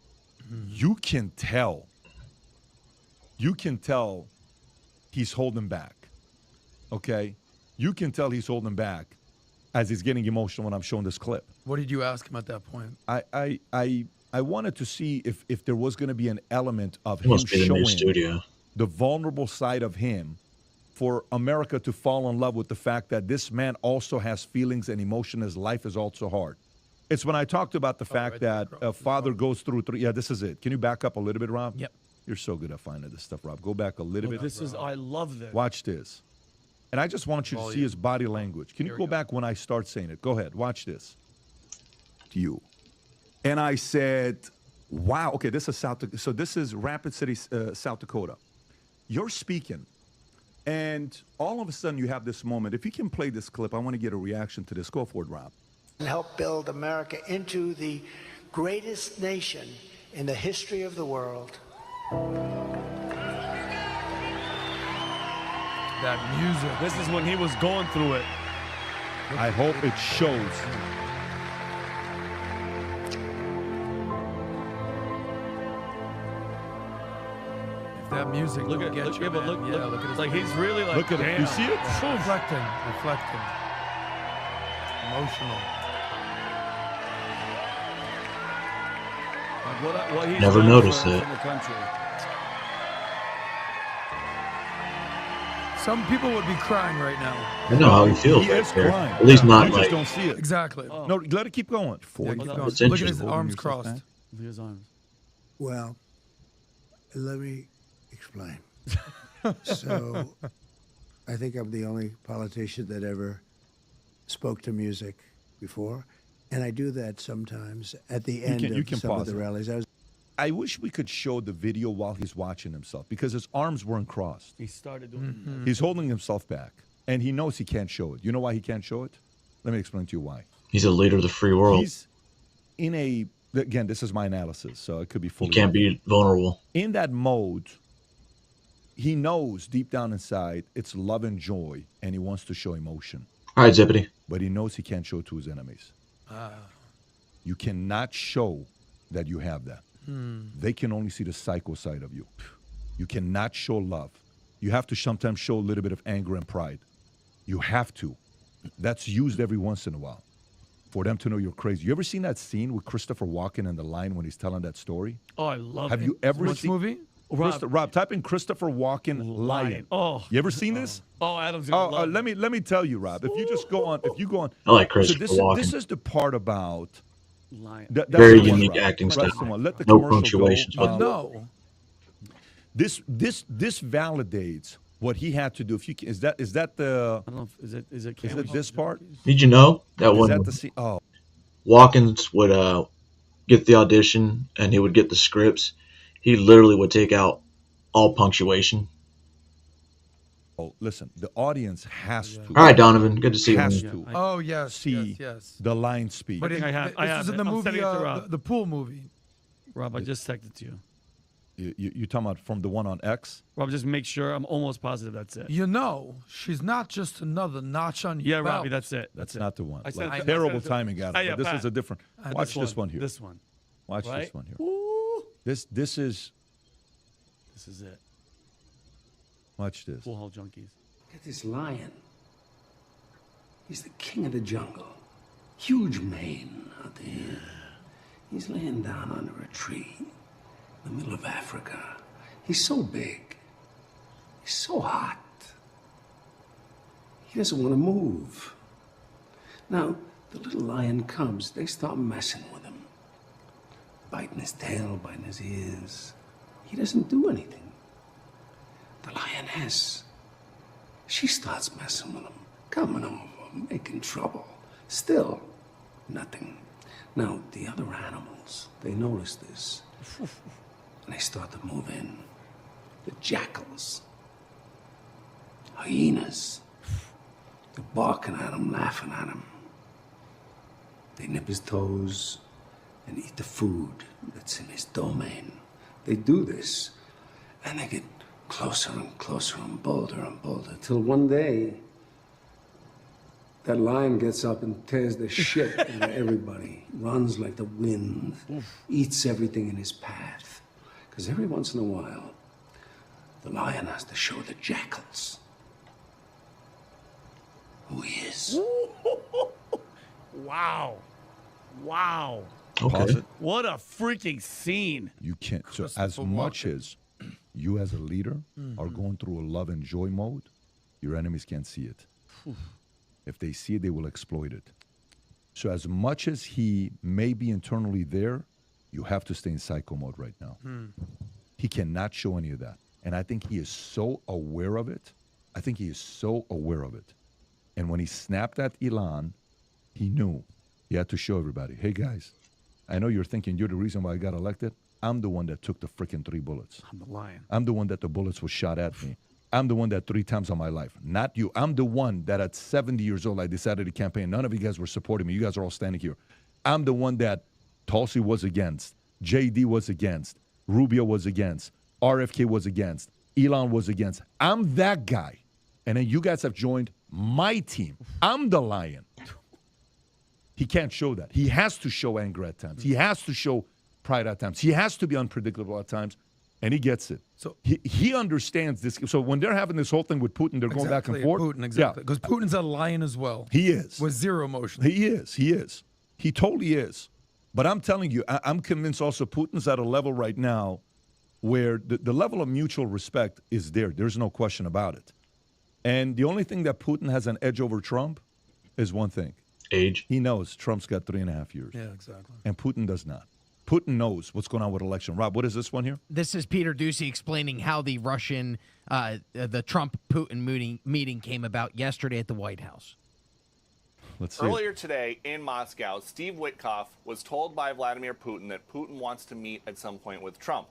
You can tell he's holding back, okay? You can tell he's holding back as he's getting emotional when I'm showing this clip. What did you ask him at that point? I wanted to see if there was going to be an element of It him must be the new showing studio. the vulnerable side of him for America to fall in love with the fact that this man also has feelings and emotion. His life is also hard. It's when I talked about the fact that a father goes through three. Yeah, this is it. Can you back up a little bit, Rob? Yep. You're so good at finding this stuff, Rob. Go back a little bit. I love this. Watch this. And I just want you to see his body language. Can you go back when I start saying it? Go ahead. Watch this. To you. And I said, wow. Okay, this is South Dakota. So this is Rapid City, South Dakota. You're speaking. And all of a sudden you have this moment. If you can play this clip, I want to get a reaction to this. Go for it, Rob. And help build America into the greatest nation in the history of the world. That music. This is when he was going through it. I hope it shows. If that music Look don't at get look, you, yeah, but man. look, Yeah, look at his like he's really like Look at it. You see it? Damn. Reflecting. Emotional. Like what he's Never done noticed for it. the country. Some people would be crying right now. I know how he feels He right is there. crying. At least not You like. just don't see it. Exactly. No, let it keep going. Yeah, keep going. It's Look at his interesting. arms crossed. Look at his arms. Well, let me explain. So, I think I'm the only politician that ever spoke to music before, and I do that sometimes at the end you of can some of pause the it. rallies. I wish we could show the video while he's watching himself because his arms weren't crossed. He started doing He's holding himself back, and he knows he can't show it. You know why he can't show it? Let me explain to you why. He's a leader of the free world. He's in a, again, this is my analysis, so it could be He fully can't wrong. be vulnerable. In that mode, he knows deep down inside it's love and joy, and he wants to show emotion. All right, Zippity. But he knows he can't show it to his enemies. You cannot show that you have that. They can only see the psycho side of you. You cannot show love. You have to sometimes show a little bit of anger and pride. You have to. That's used every once in a while for them to know you're crazy. You ever seen that scene with Christopher Walken in The Line when he's telling that story? Oh, I love it. Have you ever Which seen movie? Rob, type in Christopher Walken lion. Oh. You ever seen this? Oh, Adam's gonna love it. let me tell you, Rob. If you go on. I like So Christopher Walken. this is the part about Lion. that's Very the one, unique Rob. acting That's style. the one. Let the No commercial punctuations go. whatsoever. This validates what he had to do. If you is that the I don't know. Is it is it this part? Did you know that Is when that the scene? Oh, Watkins would get the audition and he would get the scripts, he literally would take out all punctuation. oh, listen. The audience has to. All right, Donovan, good to see you. Has man. to Oh yes, see yes. the line speak. But I have. This is in the I'm movie, sending it to Rob. the pool movie. Rob, I just texted it to you. You talking about from the one on X? Rob, just make sure. I'm almost positive that's it. You know, she's not just another notch on your Yeah, belt. Robbie, that's it. That's not the one. I sent- Like, I terrible sent it to- timing, Adam. Yeah, But this Pat. is a different. Watch this one here. This one. Watch Right? this one here. Ooh. This is. This is it. Watch this. Pool hall junkies. Get this lion. He's the king of the jungle. Huge mane out there. He's laying down under a tree in the middle of Africa. He's so big. He's so hot. He doesn't want to move. Now, the little lion cubs, they start messing with him. Biting his tail, biting his ears. He doesn't do anything. The lioness, she starts messing with him, coming over, making trouble. Still, nothing. Now, the other animals, they notice this. And they start to move in. The jackals, hyenas, they're barking at him, laughing at him. They nip his toes and eat the food that's in his domain. They do this, and they get closer and closer and bolder, till one day, that lion gets up and tears the shit out of everybody, runs like the wind, eats everything in his path. Because every once in a while, the lion has to show the jackals who he is. Wow. Wow. Pause it. What a freaking scene. You can't. So as much as you as a leader are going through a love and joy mode, your enemies can't see it. If they see it, they will exploit it. So as much as he may be internally there, you have to stay in psycho mode right now. He cannot show any of that. And I think he is so aware of it. And when he snapped at Elon, he knew he had to show everybody, hey guys, I know you're thinking you're the reason why I got elected. I'm the one that took the freaking 3 bullets. I'm the lion. I'm the one that the bullets were shot at me. I'm the one that 3 times in my life, not you. I'm the one that at 70 years old, I decided to campaign. None of you guys were supporting me. You guys are all standing here. I'm the one that Tulsi was against, JD was against, Rubio was against, RFK was against, Elon was against. I'm that guy. And then you guys have joined my team. I'm the lion. He can't show that. He has to show anger at times. He has to show pride at times. He has to be unpredictable at times. And he gets it. So he understands this. So when they're having this whole thing with Putin, they're going back and forth. Putin, exactly. Because Putin's a lion as well. He is. With zero emotion. He is. He totally is. But I'm telling you, I'm convinced also Putin's at a level right now where the level of mutual respect is there. There's no question about it. And the only thing that Putin has an edge over Trump is one thing. Age. He knows Trump's got 3.5 years. Yeah, exactly. And Putin does not. Putin knows what's going on with election. Rob, what is this one here? This is Peter Doocy explaining how the the Trump-Putin meeting came about yesterday at the White House. Let's see. Earlier today in Moscow, Steve Witkoff was told by Vladimir Putin that Putin wants to meet at some point with Trump.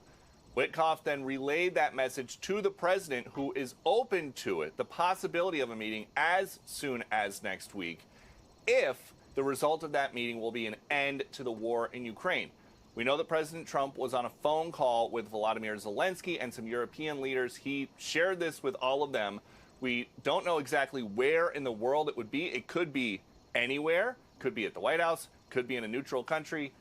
Witkoff then relayed that message to the president, who is open to it, the possibility of a meeting as soon as next week, if the result of that meeting will be an end to the war in Ukraine. We know that President Trump was on a phone call with Volodymyr Zelensky and some European leaders. He shared this with all of them. We don't know exactly where in the world it would be. It could be anywhere. Could be at the White House. Could be in a neutral country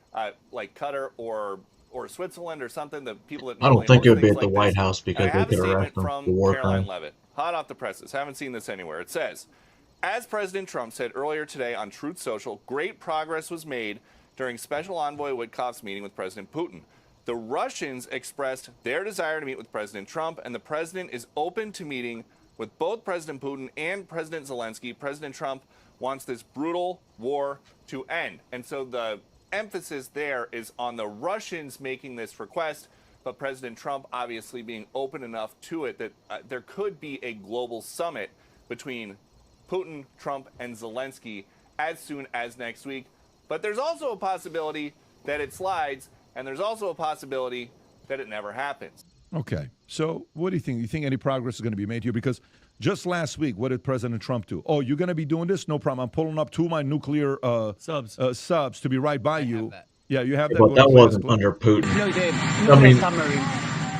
like Qatar or Switzerland or something. The people that I don't think it would be at the White House because I they have a could arrest statement him from for war Caroline crimes. Levitt, hot off the presses. Haven't seen this anywhere. It says, as President Trump said earlier today on Truth Social, great progress was made during Special Envoy Witkoff's meeting with President Putin. the Russians expressed their desire to meet with President Trump, and the president is open to meeting with both President Putin and President Zelensky. President Trump wants this brutal war to end. And so the emphasis there is on the Russians making this request, but President Trump obviously being open enough to it that there could be a global summit between Putin, Trump, and Zelensky as soon as next week. But there's also a possibility that it slides, and there's also a possibility that it never happens. Okay. So what do you think? You think any progress is going to be made here? Because just last week, what did President Trump do? Oh, you're going to be doing this? No problem. I'm pulling up 2 of my nuclear subs to be right by you. Yeah, you have that. But that wasn't under Putin. I mean,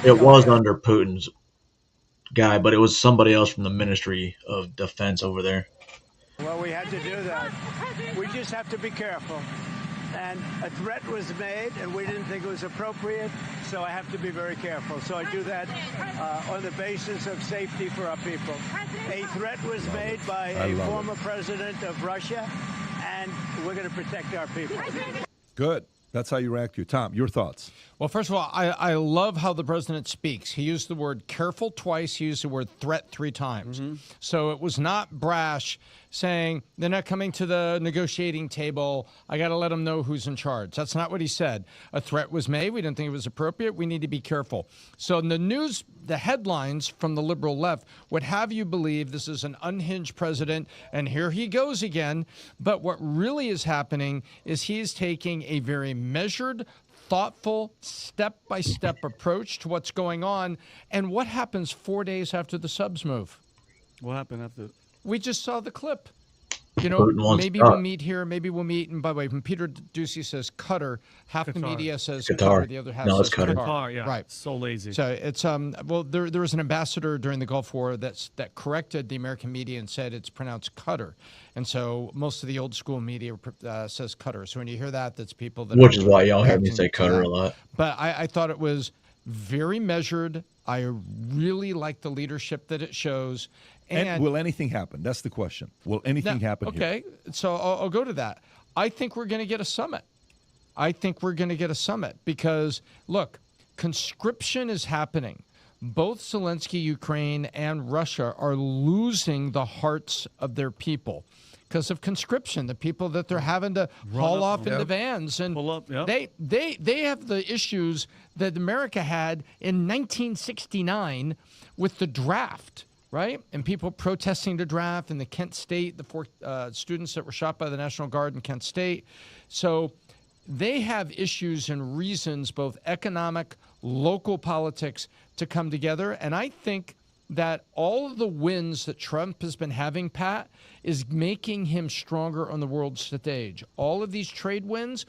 it was under Putin's guy, but it was somebody else from the Ministry of Defense over there. Well, we had to do that. We just have to be careful. And a threat was made, and we didn't think it was appropriate, so I have to be very careful. So I do that on the basis of safety for our people. A threat was made by a former president of Russia, and we're going to protect our people. Good. That's how you react to it. Tom, your thoughts? Well, first of all, I love how the president speaks. He used the word careful twice. He used the word threat 3 times. So it was not brash saying they're not coming to the negotiating table. I got to let them know who's in charge. That's not what he said. A threat was made. We didn't think it was appropriate. We need to be careful. So in the news, the headlines from the liberal left would have you believe this is an unhinged president, and here he goes again. But what really is happening is he is taking a very measured, thoughtful, step-by-step approach to what's going on. And what happens 4 days after the subs move? What happened after? We just saw the clip. You know, maybe we'll meet here, maybe we'll meet. And by the way, when Peter Ducey says Qatar, half the media says Qatar, the other half says Qatar. Yeah, right. So lazy. So it's well, there was an ambassador during the Gulf War that corrected the American media and said it's pronounced Qatar, and so most of the old school media says Qatar. So when you hear that, that's people that. Which is why y'all heard me say Qatar a lot. But I thought it was very measured. I really like the leadership that it shows. And will anything happen? That's the question. Will anything happen okay, here? So I'll go to that. I think we're going to get a summit. Because, look, conscription is happening. Both Zelensky, Ukraine, and Russia are losing the hearts of their people because of conscription, the people that they're having to haul off into vans. And they have the issues that America had in 1969 with the draft. Right? And people protesting the draft in the Kent State, the 4 students that were shot by the National Guard in Kent State. So they have issues and reasons, both economic, local politics, to come together. And I think that all of the wins that Trump has been having, Pat, is making him stronger on the world stage. All of these trade wins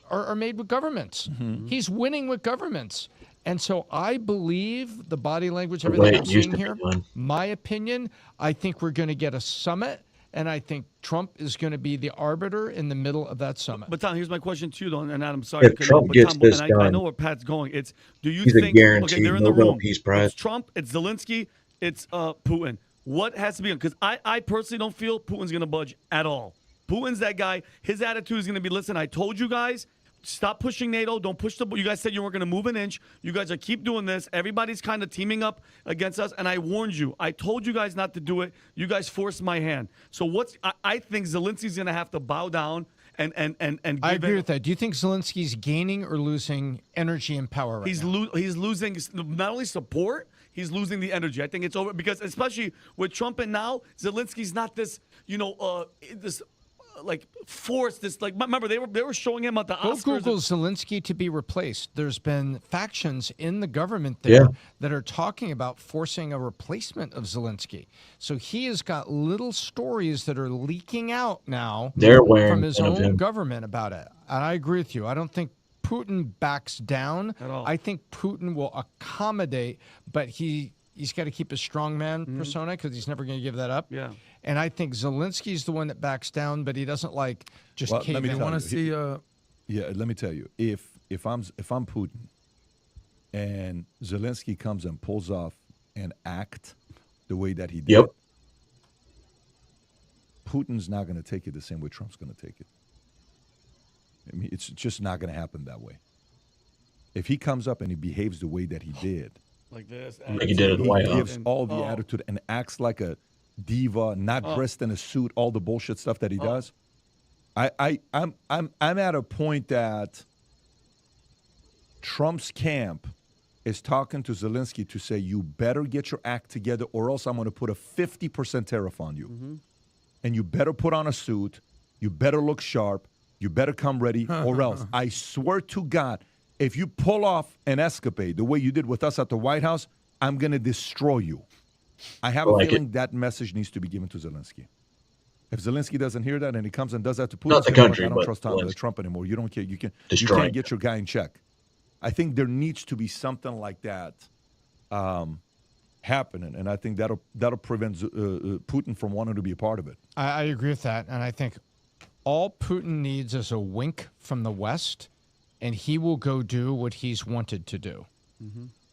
are made with governments. He's winning with governments. And so I believe the body language, everything I'm seeing here, my opinion, I think we're going to get a summit, and I think Trump is going to be the arbiter in the middle of that summit. But Tom, here's my question to you, though, and Adam, sorry. If Trump gets this done, I know where Pat's going. It's, do you he's think, a guaranteed okay, they're in the Nobel room. Peace Prize. It's Trump, it's Zelensky, it's Putin. What has to be done? Because I personally don't feel Putin's going to budge at all. Putin's that guy. His attitude is going to be, listen, I told you guys, stop pushing NATO. Don't push the. You guys said you weren't going to move an inch. You guys are keep doing this. Everybody's kind of teaming up against us. And I warned you. I told you guys not to do it. You guys forced my hand. So I think Zelensky's going to have to bow down and I agree with that. Do you think Zelensky's gaining or losing energy and power right now? He's losing not only support, he's losing the energy. I think it's over because especially with Trump and now, Zelensky's not this, this like force this like remember they were showing him at the Oscars. Go Google Zelensky to be replaced. There's been factions in the government there that are talking about forcing a replacement of Zelensky. So he has got little stories that are leaking out now from his own government about it. And I agree with you. I don't think Putin backs down at all. I think Putin will accommodate, but he's got to keep his strongman persona because he's never going to give that up. Yeah. And I think Zelensky's the one that backs down, but he doesn't just cave in. I want to see. Let me tell you, if I'm Putin, and Zelensky comes and pulls off an act the way that he did, Putin's not going to take it the same way Trump's going to take it. I mean, it's just not going to happen that way. if he comes up and he behaves the way that he did, like this, like he did at the White House, gives all the attitude and acts like a diva, not dressed in a suit, all the bullshit stuff that he does. I'm at a point that Trump's camp is talking to Zelensky to say, you better get your act together or else I'm going to put a 50% tariff on you. And you better put on a suit. You better look sharp. You better come ready or else. I swear to God, if you pull off an escapade the way you did with us at the White House, I'm going to destroy you. I have a feeling that message needs to be given to Zelensky. If Zelensky doesn't hear that and he comes and does that to Putin, not the country, I don't but trust Trump anymore. You don't care. You can't get your guy in check. I think there needs to be something like that happening, and I think that'll prevent Putin from wanting to be a part of it. I agree with that, and I think all Putin needs is a wink from the West, and he will go do what he's wanted to do.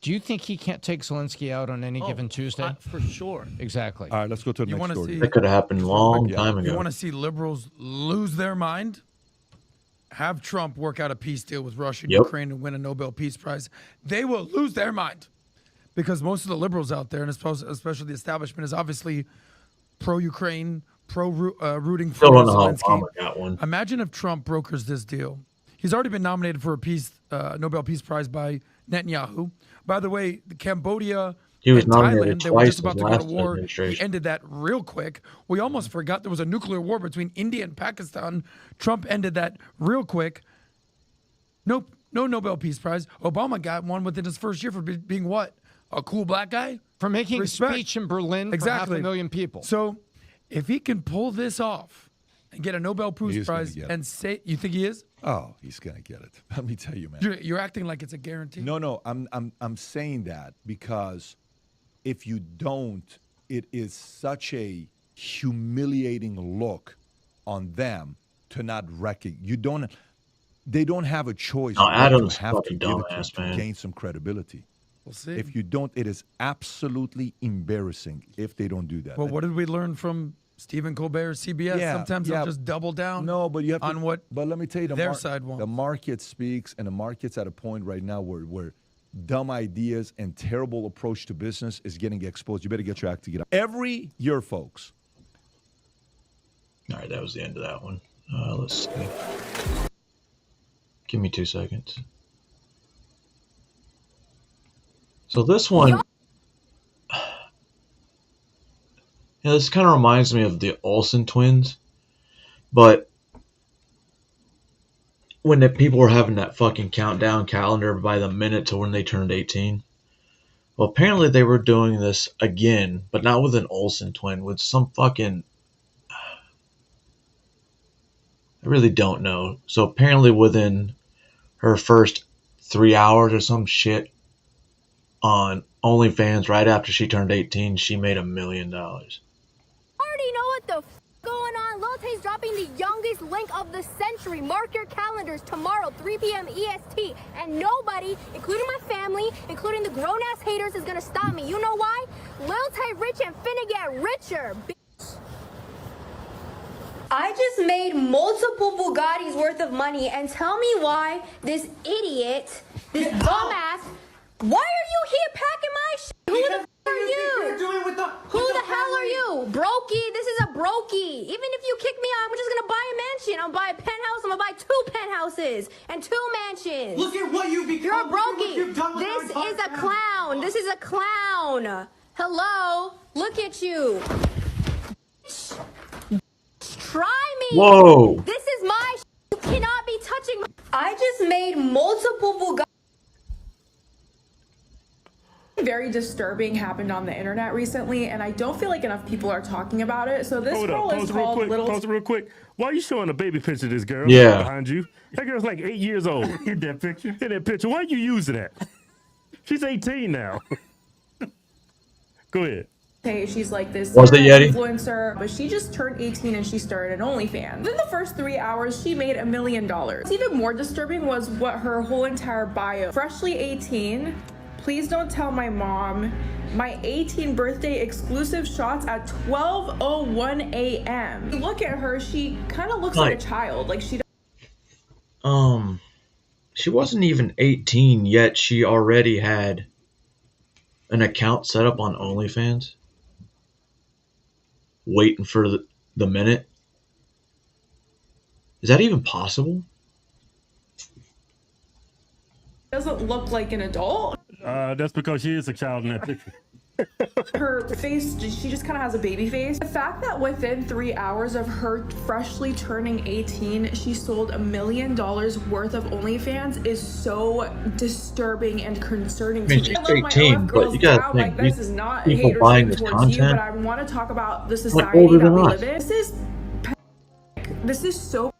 Do you think he can't take Zelensky out on any given Tuesday? For sure. Exactly. All right, let's go to the next story. That could have happened a long time ago. You want to see liberals lose their mind? Have Trump work out a peace deal with Russia and Ukraine and win a Nobel Peace Prize. They will lose their mind because most of the liberals out there, and especially the establishment, is obviously pro-Ukraine, rooting for Still don't know how Zelensky. Obama got one. Imagine if Trump brokers this deal. He's already been nominated for a Nobel Peace Prize by Netanyahu. By the way, Cambodia He was and nominated Thailand, they were just twice about to in go the to last war. administration. He ended that real quick. We almost forgot there was a nuclear war between India and Pakistan. Trump ended that real quick. No Nobel Peace Prize. Obama got one within his first year for being what? A cool black guy? For making Respect. a speech in Berlin for 500,000 people. So if he can pull this off and get a Nobel Peace Prize and say, you think he is? Oh, he's gonna get it. Let me tell you, man. You're acting like it's a guarantee. No, I'm saying that because if you don't, it is such a humiliating look on them to not recognize. They don't have a choice. No, Adam's to have to fucking give it dumbass, to man. gain some credibility. We'll see. If you don't, it is absolutely embarrassing if they don't do that. Well, what did we learn from Stephen Colbert, CBS? Sometimes they'll just double down. No, but you have on to, what. But let me tell you, their side wants. The market speaks, and the market's at a point right now where dumb ideas and terrible approach to business is getting exposed. You better get your act together. Every year, folks. All right, that was the end of that one. Let's see. Give me 2 seconds. So this one, this kind of reminds me of the Olsen twins, but when the people were having that fucking countdown calendar by the minute to when they turned 18. Well, apparently they were doing this again, but not with an Olsen twin, with some fucking... I really don't know. So apparently within her first 3 hours or some shit on OnlyFans right after she turned 18, she made $1 million. I already know what the f going on. Lotte's dropping the youngest link of the century. Mark your calendars tomorrow, 3 p.m. EST. And nobody, including my family, including the grown-ass haters, is gonna stop me. You know why? Lil Tay rich and finna get richer, bitch. I just made multiple Bugattis worth of money, and tell me why this idiot, this dumbass, why are you here packing my shit? Who the f are you? Who the hell are you? Brokey, this is a brokey. Even if you kick me out, I'm just gonna buy a mansion. I'll buy a penthouse, I'm gonna buy 2 penthouses and 2 mansions. Look at what you've become. You're a brokey. This is a clown. This is a clown. Hello? Look at you. Try me. Whoa. This is my shit. You cannot be touching my... I just made multiple Bugattis. Very disturbing happened on the internet recently, and I don't feel like enough people are talking about it. So this girl is called Little... Pause real quick. Why are you showing a baby picture of this girl behind you? That girl's like 8 years old. In that picture? In that picture. Why are you using that? She's 18 now. Go ahead. Hey, she's like this influencer, but she just turned 18 and she started an OnlyFans. Within the first 3 hours, she made $1 million. What's even more disturbing was what her whole entire bio. Freshly 18, please don't tell my mom. My 18th birthday exclusive shots at 12:01 a.m. You look at her, she kind of looks like a child. Like she. She wasn't even 18 yet. She already had an account set up on OnlyFans, waiting for the minute. Is that even possible? Doesn't look like an adult. That's because she is a child in that picture. Her face, she just kind of has a baby face. The fact that within 3 hours of her freshly turning 18, she sold $1 million worth of OnlyFans is so disturbing and concerning to me. She's 18, but you gotta think, this is not people haters buying this towards you, but content, I want to talk about the like society older that than we us. live in. This is so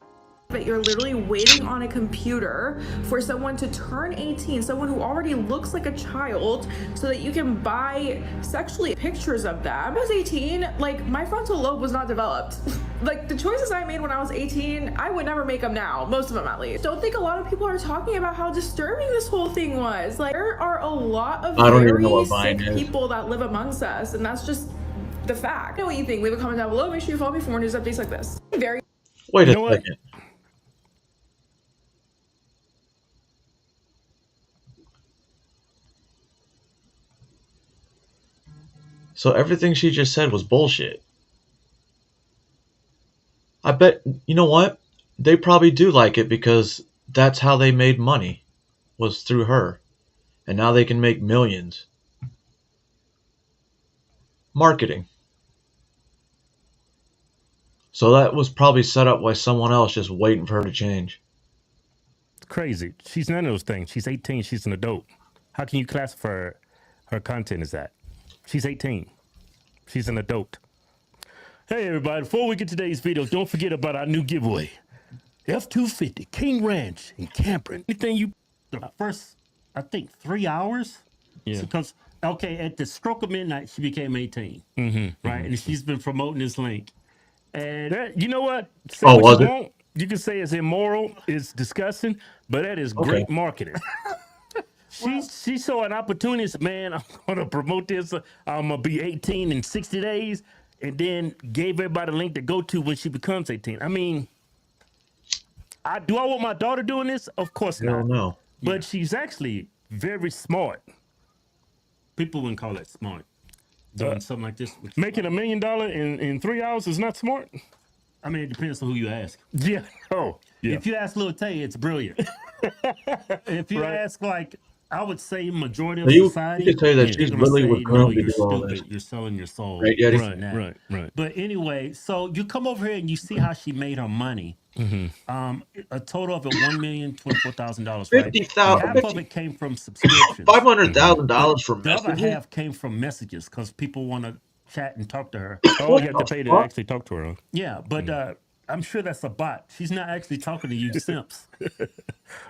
that you're literally waiting on a computer for someone to turn 18, someone who already looks like a child, so that you can buy sexually pictures of them. When I was 18, like, my frontal lobe was not developed. Like, the choices I made when I was 18, I would never make them now, most of them at least. Don't think a lot of people are talking about how disturbing this whole thing was. Like, there are a lot of very sick people that live amongst us, and that's just the fact. I know what you think. Leave a comment down below. Make sure you follow me for more news updates like this. Wait a second. So everything she just said was bullshit. I bet, you know what? They probably do like it because that's how they made money, was through her. And now they can make millions. Marketing. So that was probably set up by someone else just waiting for her to change. It's crazy. She's none of those things. She's 18. She's an adult. How can you classify her content as that? She's 18. She's an adult. Hey, everybody. Before we get to today's video, don't forget about our new giveaway. F-250 King Ranch in Cameron. Anything you... The first, I think, 3 hours? Yeah. Because, okay, at the stroke of midnight, she became 18. Mm-hmm. Right? And she's been promoting this link. And that, you know what? Say Oh, what was you it? want. You can say it's immoral, it's disgusting, but that is great marketing. She saw an opportunity and said, man, I'm going to promote this. I'm going to be 18 in 60 days. And then gave everybody a link to go to when she becomes 18. I mean, do I want my daughter doing this? Of course not. No. But she's actually very smart. People wouldn't call that smart. Doing something like this. Making $1 million in 3 hours is not smart? I mean, it depends on who you ask. Yeah. Oh, yeah. If you ask Lil Tay, it's brilliant. If you ask, like, I would say majority of society. You could say that she's really was groomed to do all stupid. this. You're selling your soul. Right, Yeti? Right. But anyway, so you come over here and you see how she made her money. Mm-hmm. A total of $1,024,000. Right? $50,000. Half of it came from subscriptions. $500,000 from the other messages? half came from messages because people want to chat and talk to her. Oh, you have to pay to actually talk to her. Huh? Yeah, but I'm sure that's a bot. She's not actually talking to you simps.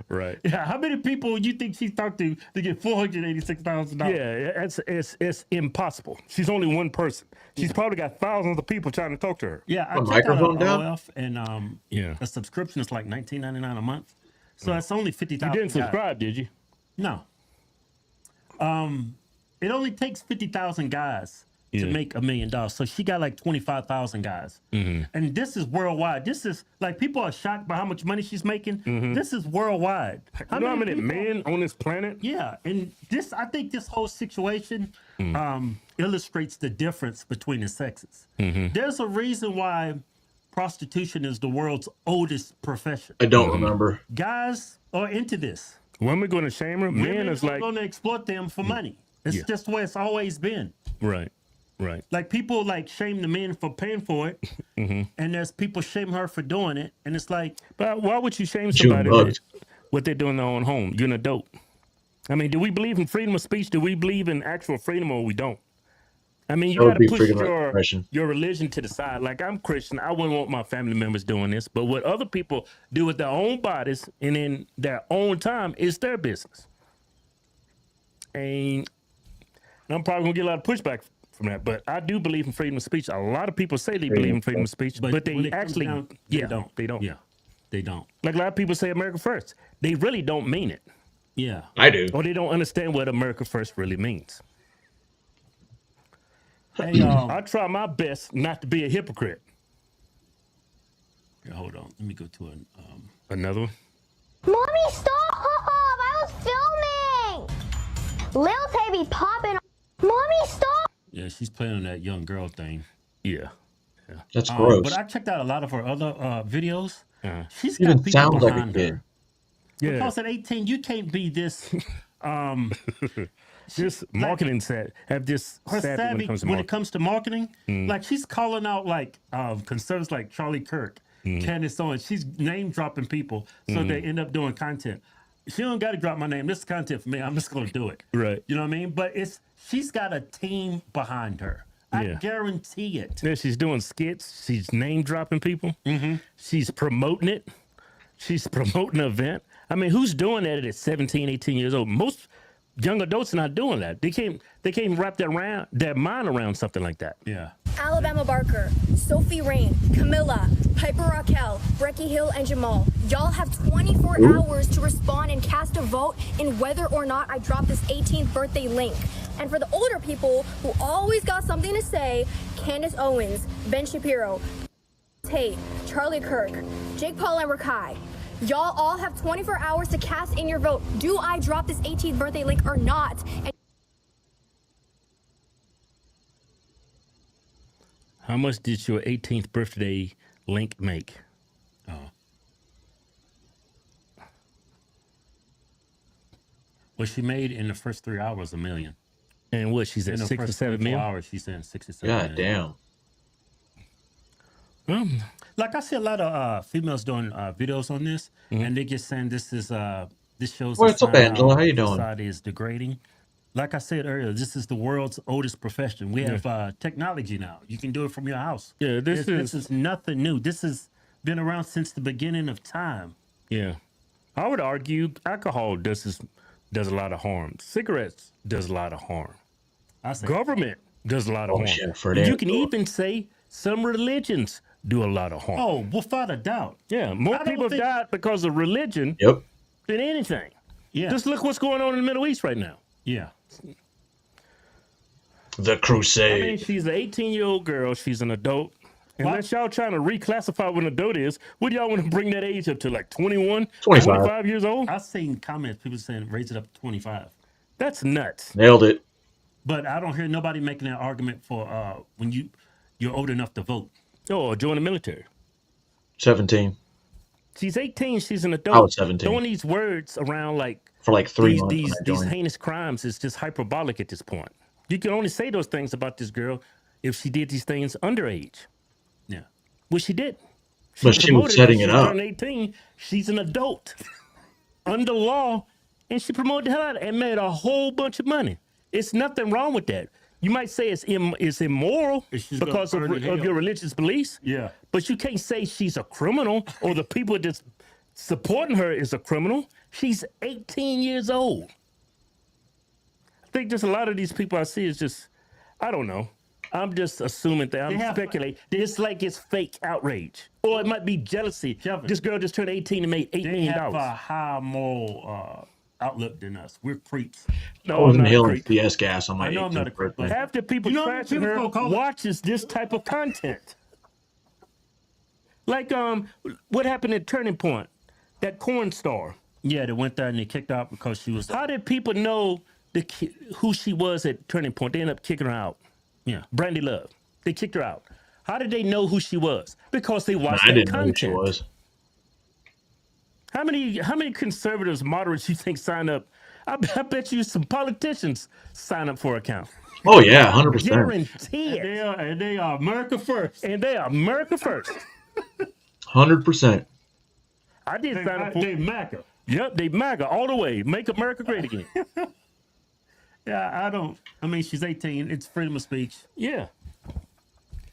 Right. Yeah. How many people you think she's talked to get $486,000? Yeah, it's impossible. She's only one person. She's probably got thousands of people trying to talk to her. Yeah, I checked out her OF, and a subscription is like $19.99 a month. So that's only 50,000. You didn't subscribe, did you? No. It only takes 50,000 guys to make $1 million. So she got like 25,000 guys. Mm-hmm. And this is worldwide. This is like people are shocked by how much money she's making. Mm-hmm. This is worldwide. You know how many men on this planet? Yeah. And I think this whole situation illustrates the difference between the sexes. Mm-hmm. There's a reason why prostitution is the world's oldest profession. I don't remember. Guys are into this. Women going to shame her. Men is like going to exploit them for money. It's just the way it's always been. Right. Like people like shame the men for paying for it, and there's people shame her for doing it, and it's like, but why would you shame somebody what they're doing in their own home? You're an adult. I mean, do we believe in freedom of speech? Do we believe in actual freedom, or we don't? I mean, you got to push your religion to the side. Like, I'm Christian. I wouldn't want my family members doing this. But what other people do with their own bodies and in their own time is their business. And I'm probably going to get a lot of pushback from that. But I do believe in freedom of speech. A lot of people say they believe in freedom of speech, but they actually they don't. Yeah, they don't. Like a lot of people say America first. They really don't mean it. Yeah. I do. Or they don't understand what America first really means. Hey, I try my best not to be a hypocrite. Here, hold on. Let me go to another one. Mommy, stop! she's playing on that young girl thing. Yeah. That's gross. But I checked out a lot of her other videos. She's Even got people sounds like a behind kid. her. Yeah. Because at 18, you can't be this. This marketing set have this Her savvy when it comes to marketing. it comes to marketing, like she's calling out like conservatives like Charlie Kirk, Candace Owens. She's name dropping people, so they end up doing content. She don't got to drop my name. This is content for me. I'm just going to do it. Right. You know what I mean? But she's got a team behind her. I guarantee it. Yeah, she's doing skits. She's name dropping people. She's promoting it. She's promoting an event. I mean, who's doing that at 17, 18 years old? Most young adults are not doing that. They can't wrap their mind around something like that. Yeah. Alabama Barker, Sophie Rain, Camilla, Piper Raquel, Brecky Hill, and Jamal. Y'all have 24 hours to respond and cast a vote in whether or not I drop this 18th birthday link. And for the older people who always got something to say, Candace Owens, Ben Shapiro, Tate, Charlie Kirk, Jake Paul, and Rakai. Y'all all have 24 hours to cast in your vote. Do I drop this 18th birthday link or not? And How much did your 18th birthday link make? Well, she made in the first 3 hours $1 million. And what, she's at In the 6 or first 7 24 million? hours, she's in 67 God million. damn. Like I see a lot of females doing videos on this, and they just saying this is this shows What's up, Angela? How you doing? society is degrading. Like I said earlier, this is the world's oldest profession. We have technology now. You can do it from your house. Yeah, this is nothing new. This has been around since the beginning of time. Yeah. I would argue alcohol does a lot of harm. Cigarettes does a lot of harm. Government does a lot of harm. Shit, for And that. you can even say some religions do a lot of harm. Oh, without a doubt. Yeah, more people have died because of religion Yep. than anything. Yeah. Just look what's going on in the Middle East right now. Yeah. The Crusade. I mean, she's an 18-year-old girl. She's an adult. Unless y'all trying to reclassify what an adult is, would y'all want to bring that age up to like 21, 25 years old? I've seen comments, people saying raise it up to 25. That's nuts. Nailed it. But I don't hear nobody making an argument for when you're old enough to vote. Oh, join the military. 17. She's 18. She's an adult. I was 17. Throwing these words around like For like 3 months. when I these joined. heinous crimes is just hyperbolic at this point. You can only say those things about this girl if she did these things underage. Yeah. Which she did. But she was promoted setting when it she up. turned 18. She's an adult under law, and she promoted the hell out of it and made a whole bunch of money. It's nothing wrong with that. You might say it's immoral because of your religious beliefs. Yeah. But you can't say she's a criminal or the people that's supporting her is a criminal. She's 18 years old. I think just a lot of these people I see is just, I don't know. I'm just assuming that I'm speculating. It's like it's fake outrage. Or it might be jealousy. This girl just turned 18 and made $8 million. They have a high moral outlook than us. We're creeps. I was inhaling CS gas on my I know I'm not a 18th creep, birthday. Half the people trashing her watches this type of content. Like what happened at Turning Point? That corn star. Yeah, they went there and they kicked her out because she was. How did people know who she was at Turning Point? They ended up kicking her out. Yeah. Brandy Love. They kicked her out. How did they know who she was? Because they watched I that didn't know content. who she was. How many conservatives, moderates you think sign up? I bet you some politicians sign up for an account. Oh yeah, 100%. Guarantee it. And they are America first. And they are America first. 100%. I did sign up for. They MAGA. Yep, they MAGA all the way. Make America great again. Yeah, I mean, she's 18. It's freedom of speech. Yeah.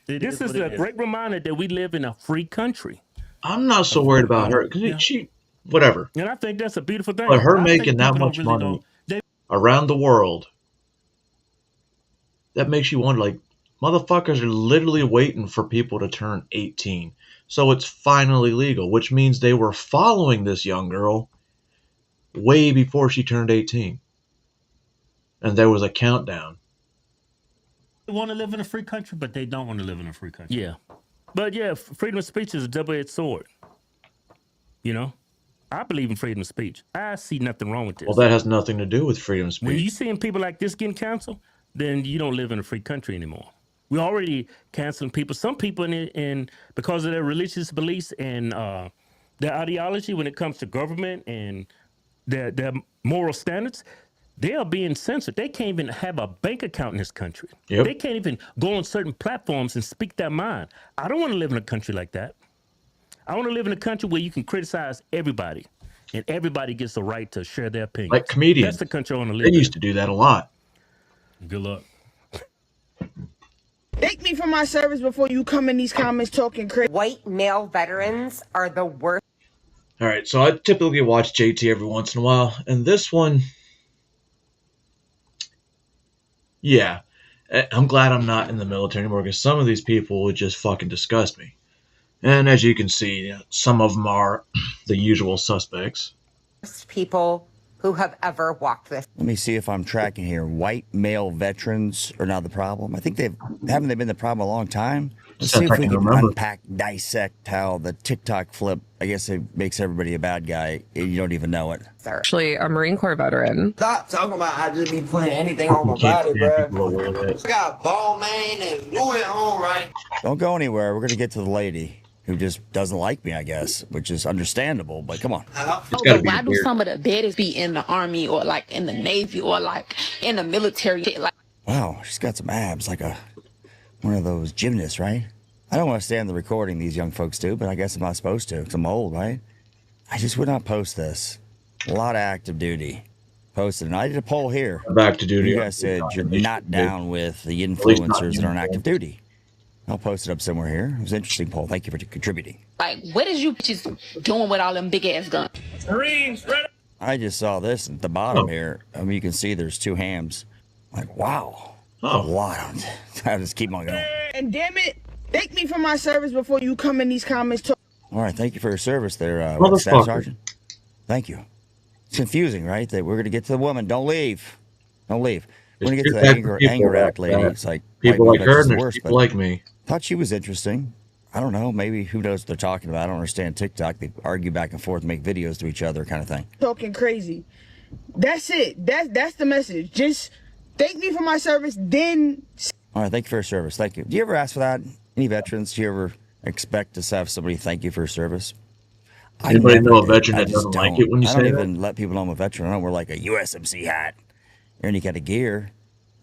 This is a great reminder that we live in a free country. I'm not so worried about her because she, whatever. And I think that's a beautiful thing. But her I making think that people much don't really money around the world, that makes you wonder, like, motherfuckers are literally waiting for people to turn 18. So it's finally legal, which means they were following this young girl way before she turned 18. And there was a countdown. They want to live in a free country, but they don't want to live in a free country. Yeah. But yeah, freedom of speech is a double-edged sword. You know? I believe in freedom of speech. I see nothing wrong with this. Well, that has nothing to do with freedom of speech. When you seeing people like this getting canceled, then you don't live in a free country anymore. We're already canceling people. Some people in because of their religious beliefs and their ideology when it comes to government and their moral standards, they are being censored. They can't even have a bank account in this country. Yep. They can't even go on certain platforms and speak their mind. I don't want to live in a country like that. I want to live in a country where you can criticize everybody and everybody gets the right to share their opinions. Like comedians. That's the country I want to live They in. used to do that a lot. Good luck. Thank me for my service before you come in these comments talking crazy. White male veterans are the worst. All right, so I typically watch JT every once in a while, and this one, yeah, I'm glad I'm not in the military anymore because some of these people would just fucking disgust me. And as you can see, some of them are the usual suspects. People who have ever walked this. Let me see if I'm tracking here. White male veterans are now the problem. I think haven't they been the problem a long time? Let's see if we can unpack, dissect how the TikTok flip, I guess it makes everybody a bad guy. You don't even know it. Actually a Marine Corps veteran. Stop talking about I just be putting anything on my body, bro. I got ball mane and glue it on right. Don't go anywhere. We're going to get to the lady who just doesn't like me, I guess, which is understandable, but come on. Why do some of the baddest be in the Army or like in the Navy or like in the military? Like, wow, she's got some abs, like one of those gymnasts, right? I don't want to stand the recording these young folks do, but I guess I'm not supposed to because I'm old, right? I just would not post this. A lot of active duty posted, and I did a poll here. Back to duty. You guys said you're not down with the influencers that are on active duty. I'll post it up somewhere here. It was an interesting poll. Thank you for contributing. what is you just doing with all them big ass guns? Marines, ready? I just saw this at the bottom here. I mean, you can see there's 2 hams. Like, wow. A lot of them. I'll just keep on going. And damn it, thank me for my service before you come in these comments. All right, thank you for your service there, Staff Sergeant. Thank you. It's confusing, right? That we're going to get to the woman. Don't leave. Don't leave. We're going to get to the anger act lady. It's like people like her and there's worse, people like me. Thought she was interesting. I don't know. Maybe who knows what they're talking about. I don't understand TikTok. They argue back and forth, make videos to each other kind of thing. Talking crazy. That's it. That's the message. Just thank me for my service, then. All right, thank you for your service. Thank you. Do you ever ask for that? Any veterans? Do you ever expect to have somebody thank you for your service? Anybody know a veteran that doesn't like it when you say that? I don't even let people know I'm a veteran. I don't wear like a USMC hat or any kind of gear.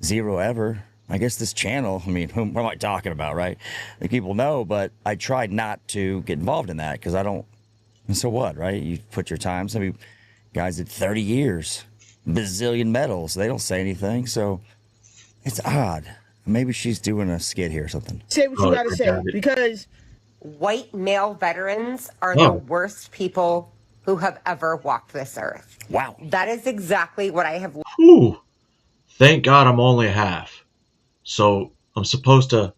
Zero ever. I guess this channel, I mean, what am I talking about, right? Like, people know, but I try not to get involved in that because I don't. And so what, right? You put your time. Some of you guys did 30 years, bazillion medals. They don't say anything, so it's odd. Maybe she's doing a skit here or something. Say what you gotta say, because white male veterans are the worst people who have ever walked this earth. Wow. That is exactly what I have. Whew. Thank God I'm only half. So I'm supposed to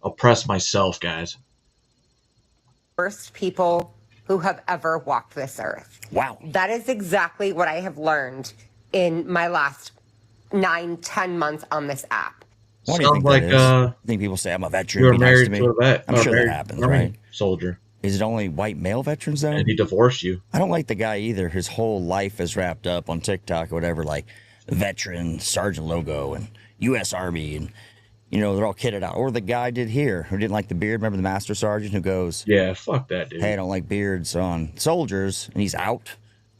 oppress myself, guys. Worst people who have ever walked this earth. Wow. That is exactly what I have learned in my last 9-10 months on this app. What do you think that is? I think people say I'm a veteran. You're be married nice to me. to a vet. I'm sure that happens, right? Soldier. Is it only white male veterans though? And he divorced you. I don't like the guy either. His whole life is wrapped up on TikTok or whatever, like veteran, sergeant logo, and U.S. Army, and they're all kitted out. Or the guy did here who didn't like the beard. Remember the master sergeant who goes, "Yeah, fuck that dude. Hey, I don't like beards on soldiers," and he's out.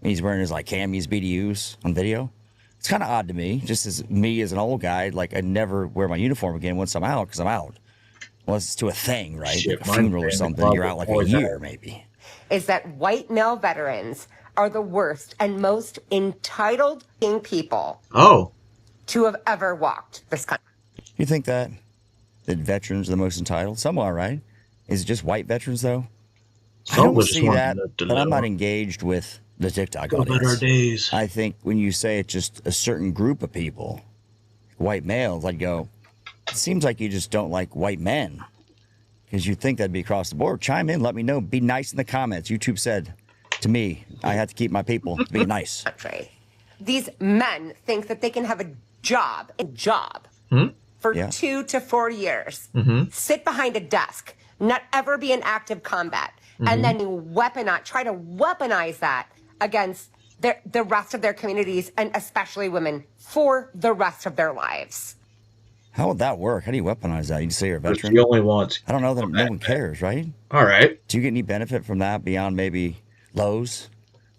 And he's wearing his like camis, BDUs on video. It's kind of odd to me, just as me as an old guy. Like, I'd never wear my uniform again once I'm out because I'm out. Unless it's to a thing, right? Shit, like a funeral or something. You're out like a year, maybe. Is that white male veterans are the worst and most entitled people to have ever walked this country. You think that veterans are the most entitled? Some are, right? Is it just white veterans, though? I don't see that, but I'm not engaged with the TikTok audience. I think when you say it's just a certain group of people, white males, I'd go, it seems like you just don't like white men. Because you think that'd be across the board. Chime in, let me know. Be nice in the comments. YouTube said to me, I have to keep my people being nice. These men think that they can have a job for 2 to 4 years, sit behind a desk, not ever be in active combat, and then try to weaponize that against the rest of their communities and especially women for the rest of their lives. How would that work? How do you weaponize that? You just say you're a veteran? She only wants. I don't know that no one cares, right? All right. Do you get any benefit from that beyond maybe Lowe's?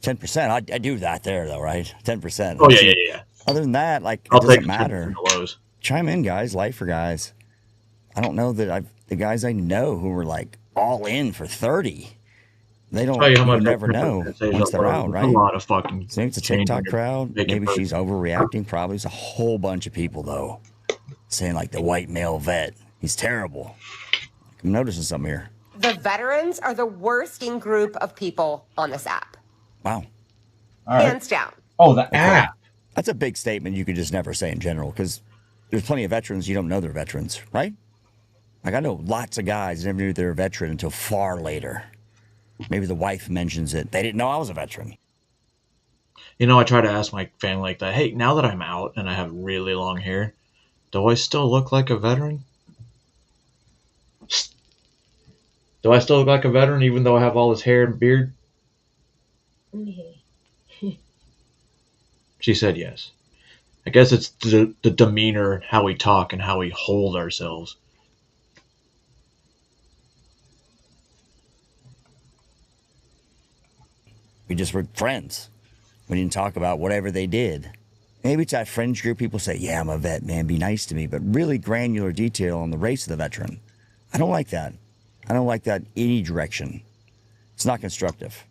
10%. I do that there, though, right? 10%. Oh, yeah. Other than that, like, I'll it doesn't take matter. Lowe's. Chime in, guys. Life for guys. I don't know that the guys I know who were, like, all in for 30. They don't. You never know once they're out, right? A lot of fucking. So maybe it's a TikTok crowd. Maybe she's overreacting. Probably it's a whole bunch of people though, saying like the white male vet. He's terrible. I'm noticing something here. The veterans are the worst group of people on this app. Wow. All right. Hands down. Oh, the app. That's a big statement you could just never say in general because there's plenty of veterans you don't know they're veterans, right? Like I know lots of guys never knew they were a veteran until far later. Maybe the wife mentions it. They didn't know I was a veteran. You know, I try to ask my family like that, hey, now that I'm out and I have really long hair, do I still look like a veteran? Do I still look like a veteran even though I have all this hair and beard? She said yes. I guess it's the demeanor, how we talk, and how we hold ourselves. We just were friends. We didn't talk about whatever they did. Maybe it's that fringe group people say, yeah, I'm a vet, man, be nice to me, but really granular detail on the race of the veteran. I don't like that. I don't like that any direction. It's not constructive.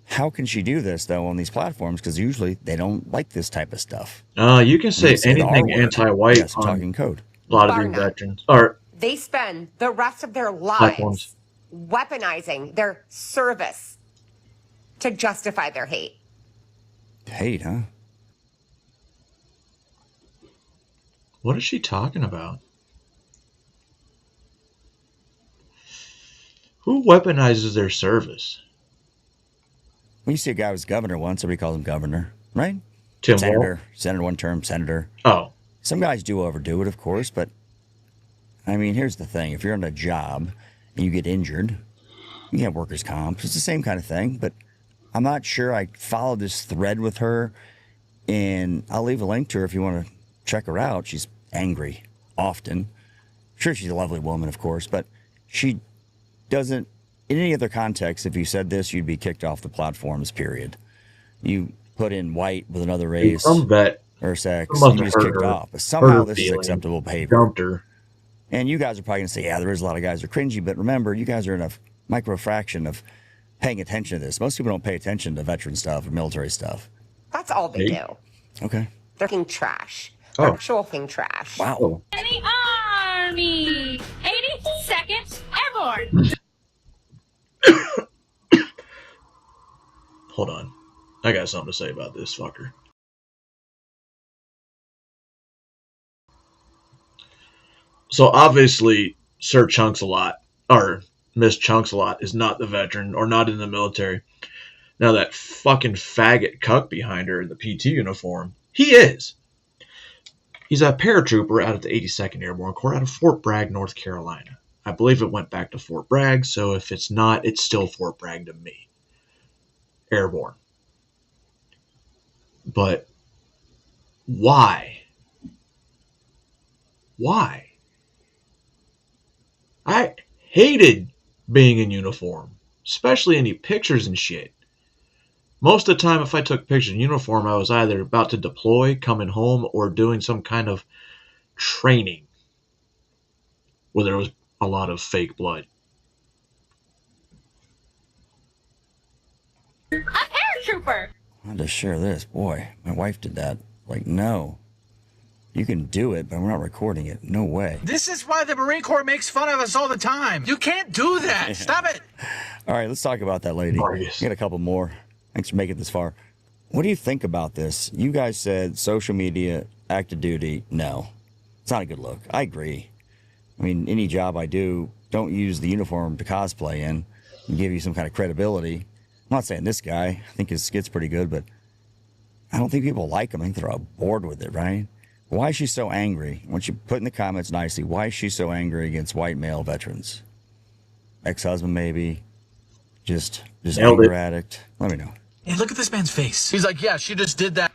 How can she do this, though, on these platforms? Because usually they don't like this type of stuff. You can say anything anti-white. Yes, I'm talking code. A lot of these veterans. Or they spend the rest of their lives platforms weaponizing their service to justify their hate. Hate, huh? What is she talking about? Who weaponizes their service? When you see a guy was governor once, somebody calls him governor, right? Tim Senator. Senator one term, senator. Oh. Some guys do overdo it, of course, but I mean, here's the thing. If you're on a job and you get injured, you have workers' comp. It's the same kind of thing, but I'm not sure I followed this thread with her, and I'll leave a link to her if you want to check her out. She's angry often. I'm sure she's a lovely woman, of course, but she doesn't, in any other context, if you said this, you'd be kicked off the platforms, period. You put in white with another race or sex, you're just kicked off. But somehow this is acceptable behavior. Dumped her. And you guys are probably going to say, yeah, there is a lot of guys who are cringy, but remember, you guys are in a micro fraction of paying attention to this. Most people don't pay attention to veteran stuff or military stuff. That's all they do. Okay. They're fucking trash. Oh. Actual fucking trash. Wow. In the Army! 82nd Airborne! Hold on. I got something to say about this fucker. So obviously, Sir Chunks-a-Lot, or Miss Chunks-a-Lot, is not the veteran or not in the military. Now that fucking faggot cuck behind her in the PT uniform, he is. He's a paratrooper out of the 82nd Airborne Corps out of Fort Bragg, North Carolina. I believe it went back to Fort Bragg, so if it's not, it's still Fort Bragg to me. Airborne. But why? Why? I hated being in uniform, especially any pictures and shit. Most of the time, if I took pictures in uniform, I was either about to deploy, coming home, or doing some kind of training where there was a lot of fake blood. A paratrooper! I had to share this. Boy, my wife did that. Like, no. You can do it, but we're not recording it. No way. This is why the Marine Corps makes fun of us all the time. You can't do that. Stop it. All right, let's talk about that lady. We got a couple more. Thanks for making it this far. What do you think about this? You guys said social media, active duty. No, it's not a good look. I agree. I mean, any job I do, don't use the uniform to cosplay in and give you some kind of credibility. I'm not saying this guy. I think his skit's pretty good, but I don't think people like him. I think they're all bored with it, right? Why is she so angry? Why don't you put in the comments nicely, why is she so angry against white male veterans? Ex-husband, maybe? Just anger addict? Let me know. Hey, look at this man's face. He's like, yeah, she just did that.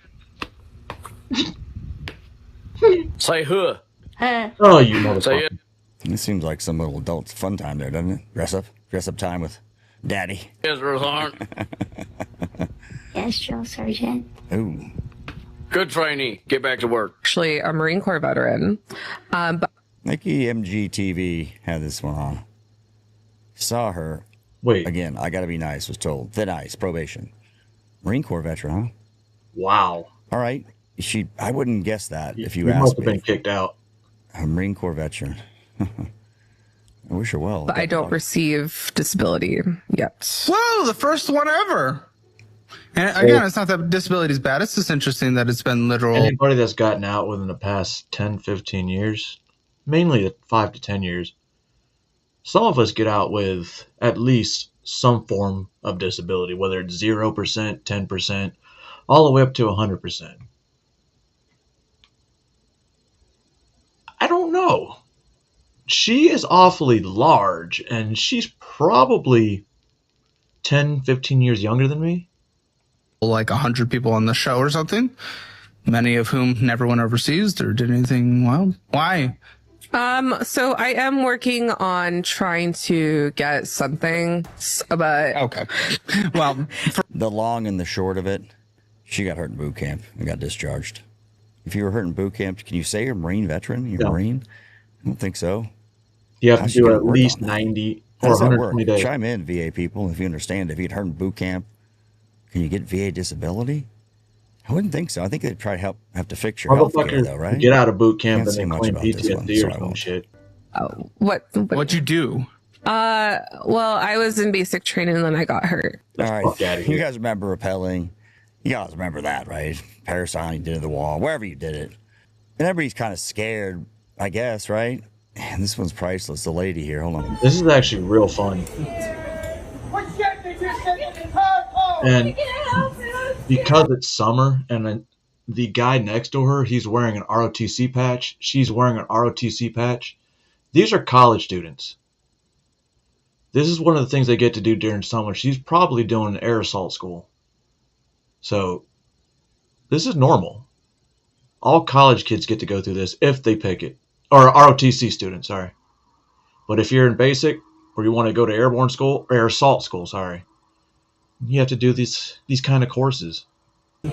Say who? Oh, you motherfucker. It seems like some little adult fun time there, doesn't it? Dress up time with Daddy. Israel's aren't. Yes, Drill Sergeant. Ooh. Good trainee. Get back to work. Actually, a Marine Corps veteran. But Nikki MGTV had this one on. Saw her. Wait. Again, I gotta be nice, was told. Thin ice, probation. Marine Corps veteran, huh? Wow. All right. I wouldn't guess that if you must asked have me. been kicked out. A Marine Corps veteran. I wish her well. I don't receive disability yet. Whoa, the first one ever. And again, it's not that disability is bad. It's just interesting that it's been literal. Anybody that's gotten out within the past 10, 15 years, mainly the 5 to 10 years, some of us get out with at least some form of disability, whether it's 0%, 10%, all the way up to 100%. I don't know. She is awfully large, and she's probably 10, 15 years younger than me. Like 100 people on the show or something, many of whom never went overseas or did anything wild. Why? So I am working on trying to get something, but okay. Well, the long and the short of it, she got hurt in boot camp and got discharged. If you were hurt in boot camp, can you say you're a Marine veteran? You're a Marine? I don't think so. You have to do at least 90 or 120 days. Chime in, VA people, if you understand. If you get hurt in boot camp, can you get VA disability? I wouldn't think so. I think they'd try to have to fix your health care, though, right? Get out of boot camp Can't and say then much claim about this PTSD one, or some shit. What'd you do? Well, I was in basic training and then I got hurt. All right. You guys remember rappelling? You guys remember that, right? Parasailing, you did it the wall, wherever you did it. And everybody's kind of scared, I guess, right? Man, this one's priceless. The lady here, hold on. This is actually real fun. And because it's summer and the guy next to her, he's wearing an ROTC patch. She's wearing an ROTC patch. These are college students. This is one of the things they get to do during summer. She's probably doing an air assault school. So this is normal. All college kids get to go through this if they pick it. Or ROTC students, sorry. But if you're in basic or you want to go to airborne school, or air assault school, sorry, you have to do these kind of courses. I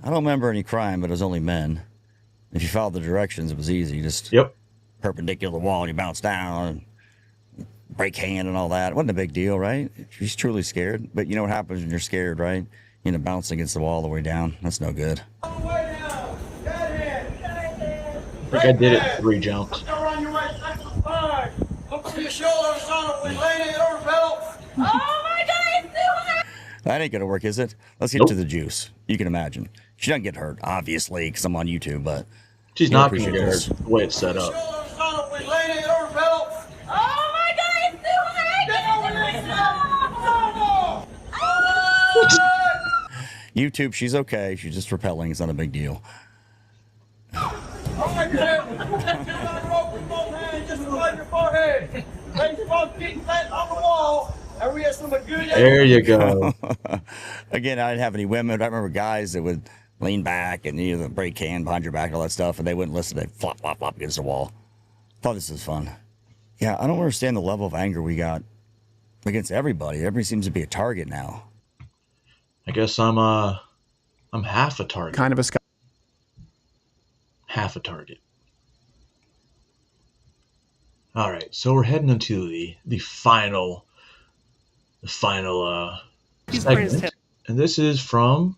don't remember any crime, but it was only men. If you followed the directions, it was easy. Just perpendicular wall, and you bounce down, and break hand and all that. It wasn't a big deal, right? She's truly scared. But you know what happens when you're scared, right? You end up bouncing against the wall all the way down. That's no good. I think I did it 3 jumps. That ain't gonna work, is it? Let's get to the juice. You can imagine. She doesn't get hurt, obviously, because I'm on YouTube, but she's not gonna get hurt the way it's set up. YouTube, she's okay. She's just repelling. It's not a big deal. There you go. Again, I didn't have any women. I remember guys that would lean back and either break hand behind your back and all that stuff, and they wouldn't listen. They'd flop, flop, flop against the wall. Thought this was fun. Yeah, I don't understand the level of anger we got against everybody. Everybody seems to be a target now. I guess I'm half a target. Kind of a half a target. All right, so we're heading into the final segment, and this is from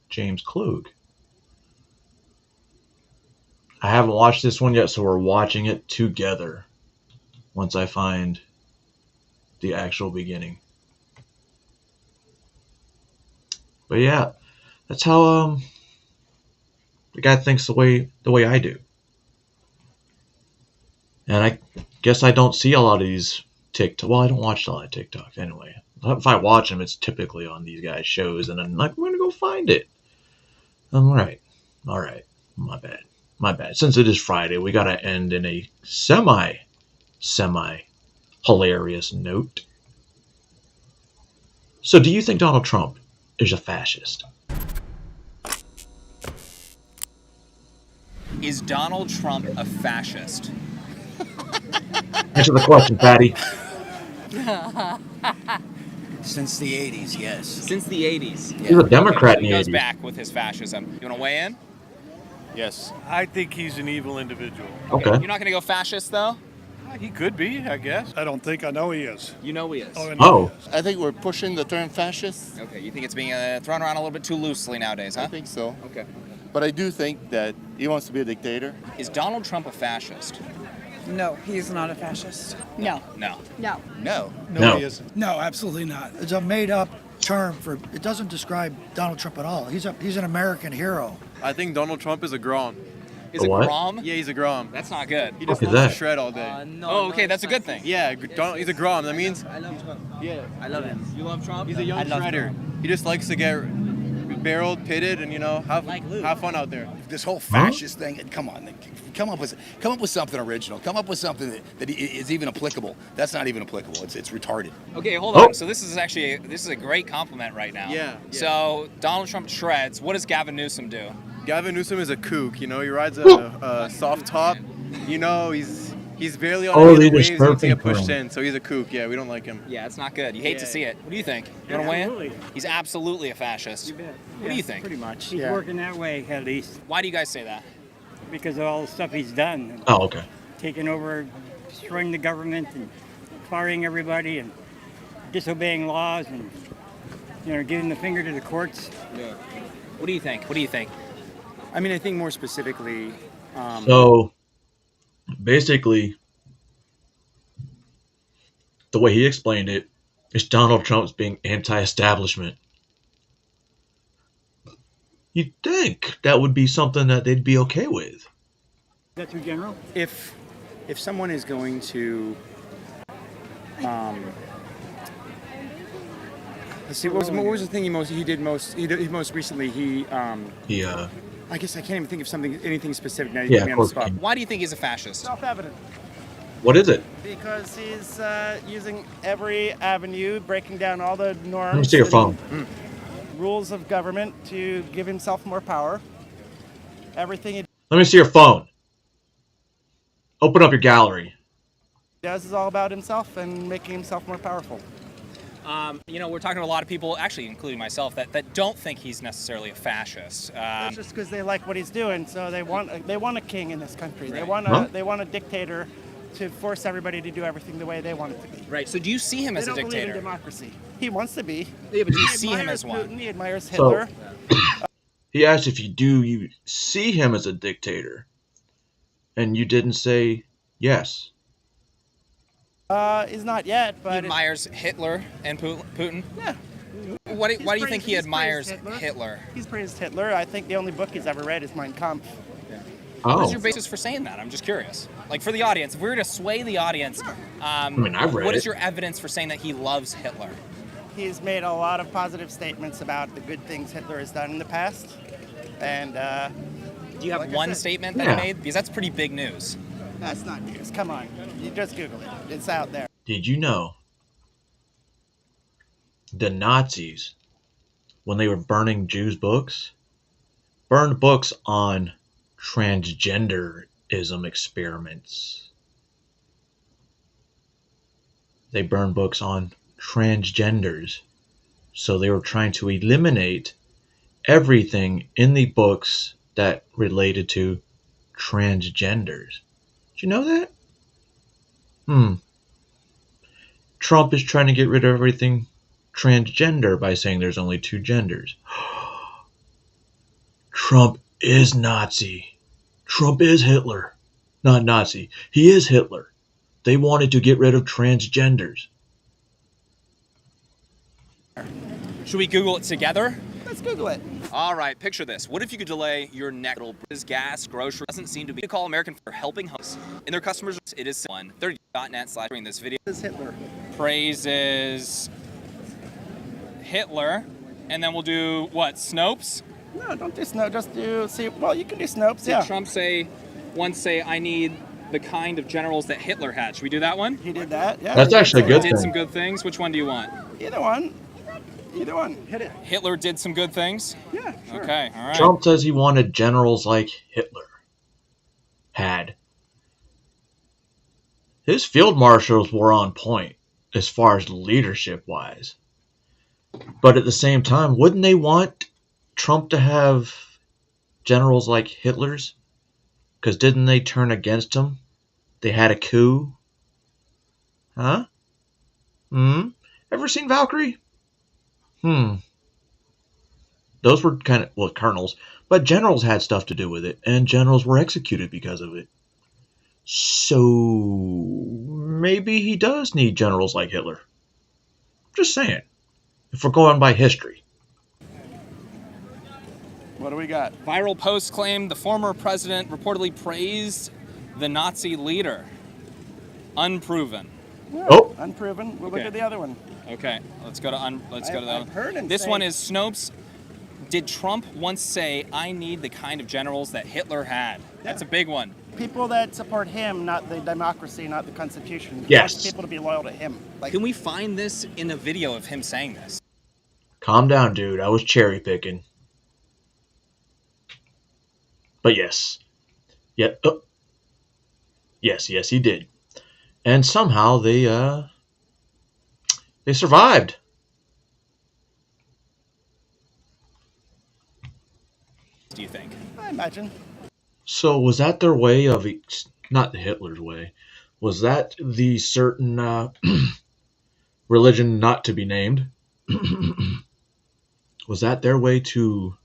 James Klug. I haven't watched this one yet, so we're watching it together once I find the actual beginning. But yeah, that's how the guy thinks the way I do. And I guess I don't see a lot of these TikTok. Well, I don't watch a lot of TikTok anyway. If I watch them, it's typically on these guys' shows, and I'm like, I'm gonna go find it. All right, my bad. Since it is Friday, we gotta end in a semi hilarious note. So do you think Donald Trump is a fascist? Is Donald Trump a fascist? Answer the question, Patty. Since the 80s, yes. Since the 80s. He's a Democrat in He the goes 80s. back with his fascism. You want to weigh in? Yes. I think he's an evil individual. Okay. You're not going to go fascist, though? He could be, I guess. I don't think I know he is. You know he is. Oh. I think we're pushing the term fascist. Okay, you think it's being thrown around a little bit too loosely nowadays, huh? I think so. Okay. But I do think that he wants to be a dictator. Is Donald Trump a fascist? No, he's not a fascist. No. No. No. No. No. he isn't. No, absolutely not. It's a made-up term for. It doesn't describe Donald Trump at all. He's an American hero. I think Donald Trump is a Grom. Is it what? Grom? Yeah, he's a Grom. That's not good. He just What is wants to that? shred all day. Oh, okay, that's a good thing. Yeah, he's a Grom. That means I love Trump. yeah, I love him. You love Trump? he's a young I love shredder. He just likes to get barreled, pitted, and have fun out there. This whole fascist thing, come on, come up with something original. Come up with something that is even applicable. That's not even applicable. It's retarded. Okay, hold on. So this is actually a great compliment right now. Yeah. So Donald Trump shreds. What does Gavin Newsom do? Gavin Newsom is a kook. He rides a soft top. He's barely on Oh, any they of the waves. just He doesn't get surfing pushed for in, so he's a kook. Yeah, we don't like him. Yeah, it's not good. You hate to see it. What do you think? You want to weigh in? He's absolutely a fascist. What do you think? Pretty much. He's working that way, at least, Why do you guys say that? because of all the stuff he's done. Oh, okay. Taking over, destroying the government, and firing everybody, and disobeying laws, and giving the finger to the courts. Yeah. What do you think? What do you think? I mean, I think more specifically. So basically, the way he explained it is Donald Trump's being anti-establishment. You'd think that would be something that they'd be okay with. Is that too general? If someone is going to, let's see, what was the thing he did most recently? I guess I can't even think of anything specific now. You put me on the spot. Why do you think he's a fascist? Self-evident. What is it? Because he's using every avenue, breaking down all the norms. Let me see your phone. Rules of government to give himself more power. Everything he Let me see your phone. Open up your gallery. does is all about himself and making himself more powerful. We're talking to a lot of people, actually including myself, that don't think he's necessarily a fascist. It's just because they like what he's doing, so they want a king in this country. They want a dictator to force everybody to do everything the way they want it to be. Right. So do you see him as a They don't believe in dictator? democracy. He wants to be. Yeah, but do you He see him admires as one? Putin, he admires Hitler. He asked if you see him as a dictator, and you didn't say yes. He's not yet, He but admires Hitler and Putin? Yeah. Why do you think praised- he he's admires praised Hitler? He's praised Hitler. I think the only book he's ever read is Mein Kampf. What is your basis for saying that? I'm just curious. Like, for the audience, if we were to sway the audience, I've read what is it. your evidence for saying that he loves Hitler? He's made a lot of positive statements about the good things Hitler has done in the past. And Do you have like I one said- statement that he made? Because that's pretty big news. That's not news. Come on. You just Google it. It's out there. Did you know the Nazis, when they were burning Jews' books, burned books on transgenderism experiments? They burned books on transgenders. So they were trying to eliminate everything in the books that related to transgenders. Did you know that? Trump is trying to get rid of everything transgender by saying there's only two genders. Trump is Nazi. Trump is Hitler. Not Nazi. He is Hitler. They wanted to get rid of transgenders. Should we Google it together? Let's Google it. All right, picture this. What if you could delay your next gas, grocery? Doesn't seem to be. Call American for helping hosts in their customers. It is 130.net/during this video. This is Hitler. Praises Hitler, and then we'll do what? Snopes? No, don't do Snopes. Just do see. Well, you can do Snopes. Did Yeah. Trump once say I need the kind of generals that Hitler had. Should we do that one? He did that. Yeah. That's actually a good Did thing. some good things. Which one do you want? Either one. Either one. Hit it. Hitler did some good things? Yeah, sure. Okay, all right. Trump says he wanted generals like Hitler had. His field marshals were on point as far as leadership wise. But at the same time, wouldn't they want Trump to have generals like Hitler's? Because didn't they turn against him? They had a coup. Huh? Ever seen Valkyrie? Those were kind of, well, colonels, but generals had stuff to do with it, and generals were executed because of it. So maybe he does need generals like Hitler. Just saying. If we're going by history. What do we got? Viral post claimed the former president reportedly praised the Nazi leader. Unproven. Yeah, Oh. Unproven. We'll Okay. look at the other one. Okay, let's go to the other I've heard him This say- one is Snopes. Did Trump once say, "I need the kind of generals that Hitler had"? That's a big one. People that support him, not the democracy, not the Constitution. He Yes. wants people to be loyal to him. Like, Can we find this in a video of him saying this? Calm down, dude. I was cherry picking. But yes. Yeah. Oh. Yes, he did. And somehow they survived. Do you think? I imagine. So was that their way of, not Hitler's way, was that the certain religion not to be named? Was that their way to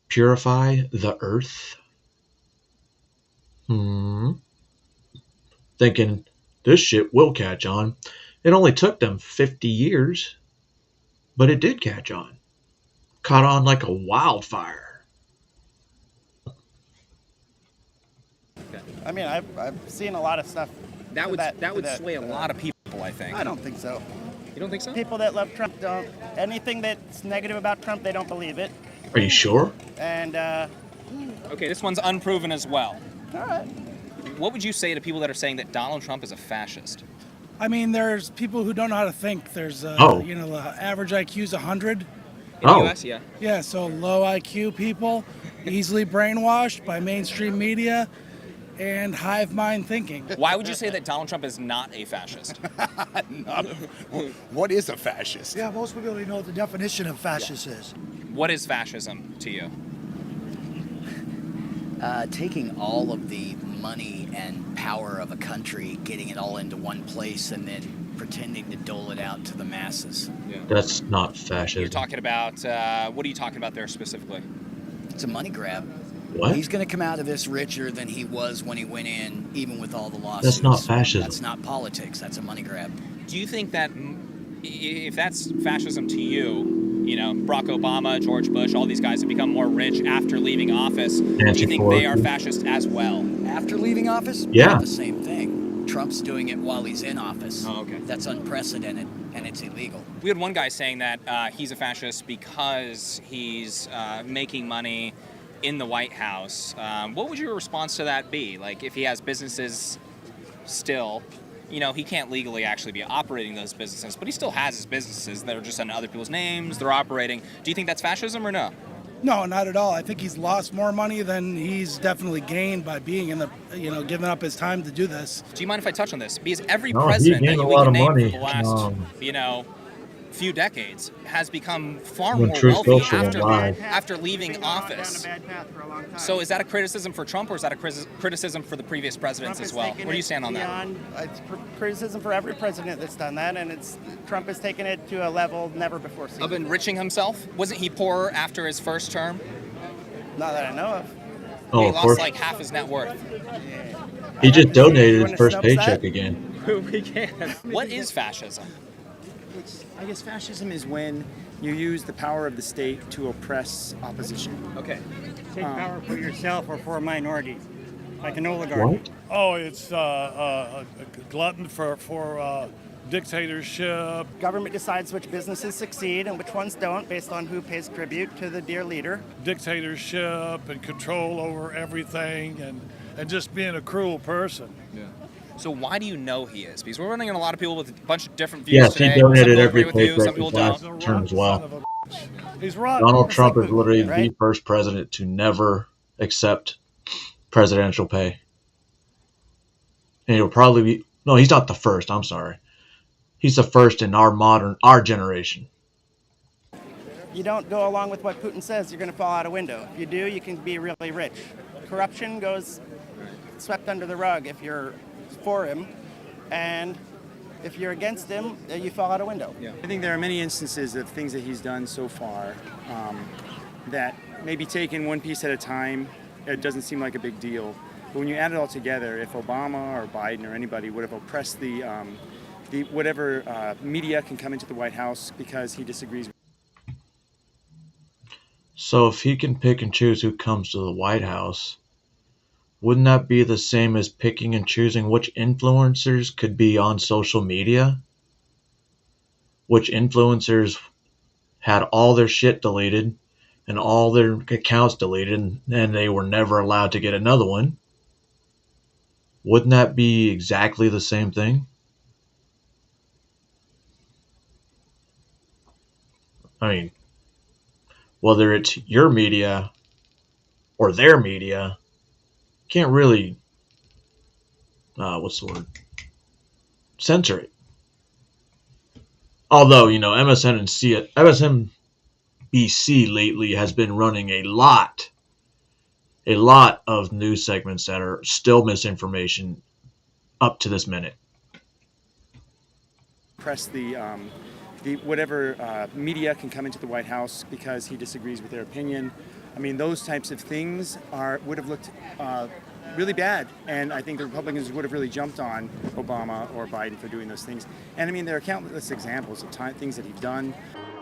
purify the earth? Thinking, this shit will catch on. It only took them 50 years, but it did catch on. Caught on like a wildfire. I mean, I've seen a lot of stuff. That would to sway a lot of people, I think. I don't think so. You don't think so? People that love Trump don't. Anything that's negative about Trump, they don't believe it. Are you sure? And Okay, this one's unproven as well. all right. What would you say to people that are saying that Donald Trump is a fascist? I mean, there's people who don't know how to think. There's, average IQ is 100. In the U.S., yeah. Yeah, so low IQ people, easily brainwashed by mainstream media and hive mind thinking. Why would you say that Donald Trump is not a fascist? What is a fascist? Yeah, most people don't know what the definition of fascist is. What is fascism to you? Taking all of the money and power of a country, getting it all into one place, and then pretending to dole it out to the masses. That's not fascism. You're talking about, what are you talking about there specifically? It's a money grab. What? He's going to come out of this richer than he was when he went in, even with all the lawsuits. That's not fascism. That's not politics. That's a money grab. Do you think that if that's fascism to you, Barack Obama, George Bush, all these guys have become more rich after leaving office, do you think they are fascist as well? After leaving office? Yeah. Not the same thing. Trump's doing it while he's in office. Oh, okay. That's unprecedented, and it's illegal. We had one guy saying that he's a fascist because he's making money in the White House. What would your response to that be? Like, if he has businesses still, he can't legally actually be operating those businesses, but he still has his businesses that are just under other people's names, they're operating. Do you think that's fascism or no? No, not at all. I think he's lost more money than he's definitely gained by being in the, giving up his time to do this. Do you mind if I touch on this? Because every No, he president that gained a we lot can of name money. for the last, few decades has become far When more Truth wealthy Social went live. after leaving office. So is that a criticism for Trump, or is that a criticism for the previous presidents as well? Where do you stand on that? It's criticism for every president that's done that, and Trump has taken it to a level never before seen. Of enriching himself? Wasn't he poorer after his first term? Not that I know of. Oh, he of lost course. like half his net worth. He just donated his wanna first snub paycheck that? again. We can. What is fascism? I guess fascism is when you use the power of the state to oppress opposition. Okay. Take power for yourself or for a minority, like an oligarch. Oh, it's a glutton for dictatorship. Government decides which businesses succeed and which ones don't based on who pays tribute to the dear leader. Dictatorship and control over everything, and just being a cruel person. Yeah. So why do you know he is? Because we're running in a lot of people with a bunch of different views Yes, today. he donated Some people every agree with you, some paycheck people his last don't. term as well. He's rotten. Donald It's Trump like is literally right? the first president to never accept presidential pay. And he'll probably be, no, he's not the first, I'm sorry. He's the first in our generation. You don't go along with what Putin says, you're going to fall out a window. If you do, you can be really rich. Corruption goes swept under the rug if you're for him, and if you're against him, you fall out a window. Yeah. I think there are many instances of things that he's done so far that maybe taken one piece at a time, it doesn't seem like a big deal. But when you add it all together, if Obama or Biden or anybody would have oppressed the whatever media can come into the White House because he disagrees with. So if he can pick and choose who comes to the White House, wouldn't that be the same as picking and choosing which influencers could be on social media? Which influencers had all their shit deleted and all their accounts deleted and they were never allowed to get another one? Wouldn't that be exactly the same thing? I mean, whether it's your media or their media, can't really, what's the word? Censor it. Although, MSNBC lately has been running a lot of news segments that are still misinformation up to this minute. Press the whatever media can come into the White House because he disagrees with their opinion. I mean, those types of things would have looked really bad, and I think the Republicans would have really jumped on Obama or Biden for doing those things. And I mean, there are countless examples of things that he's done.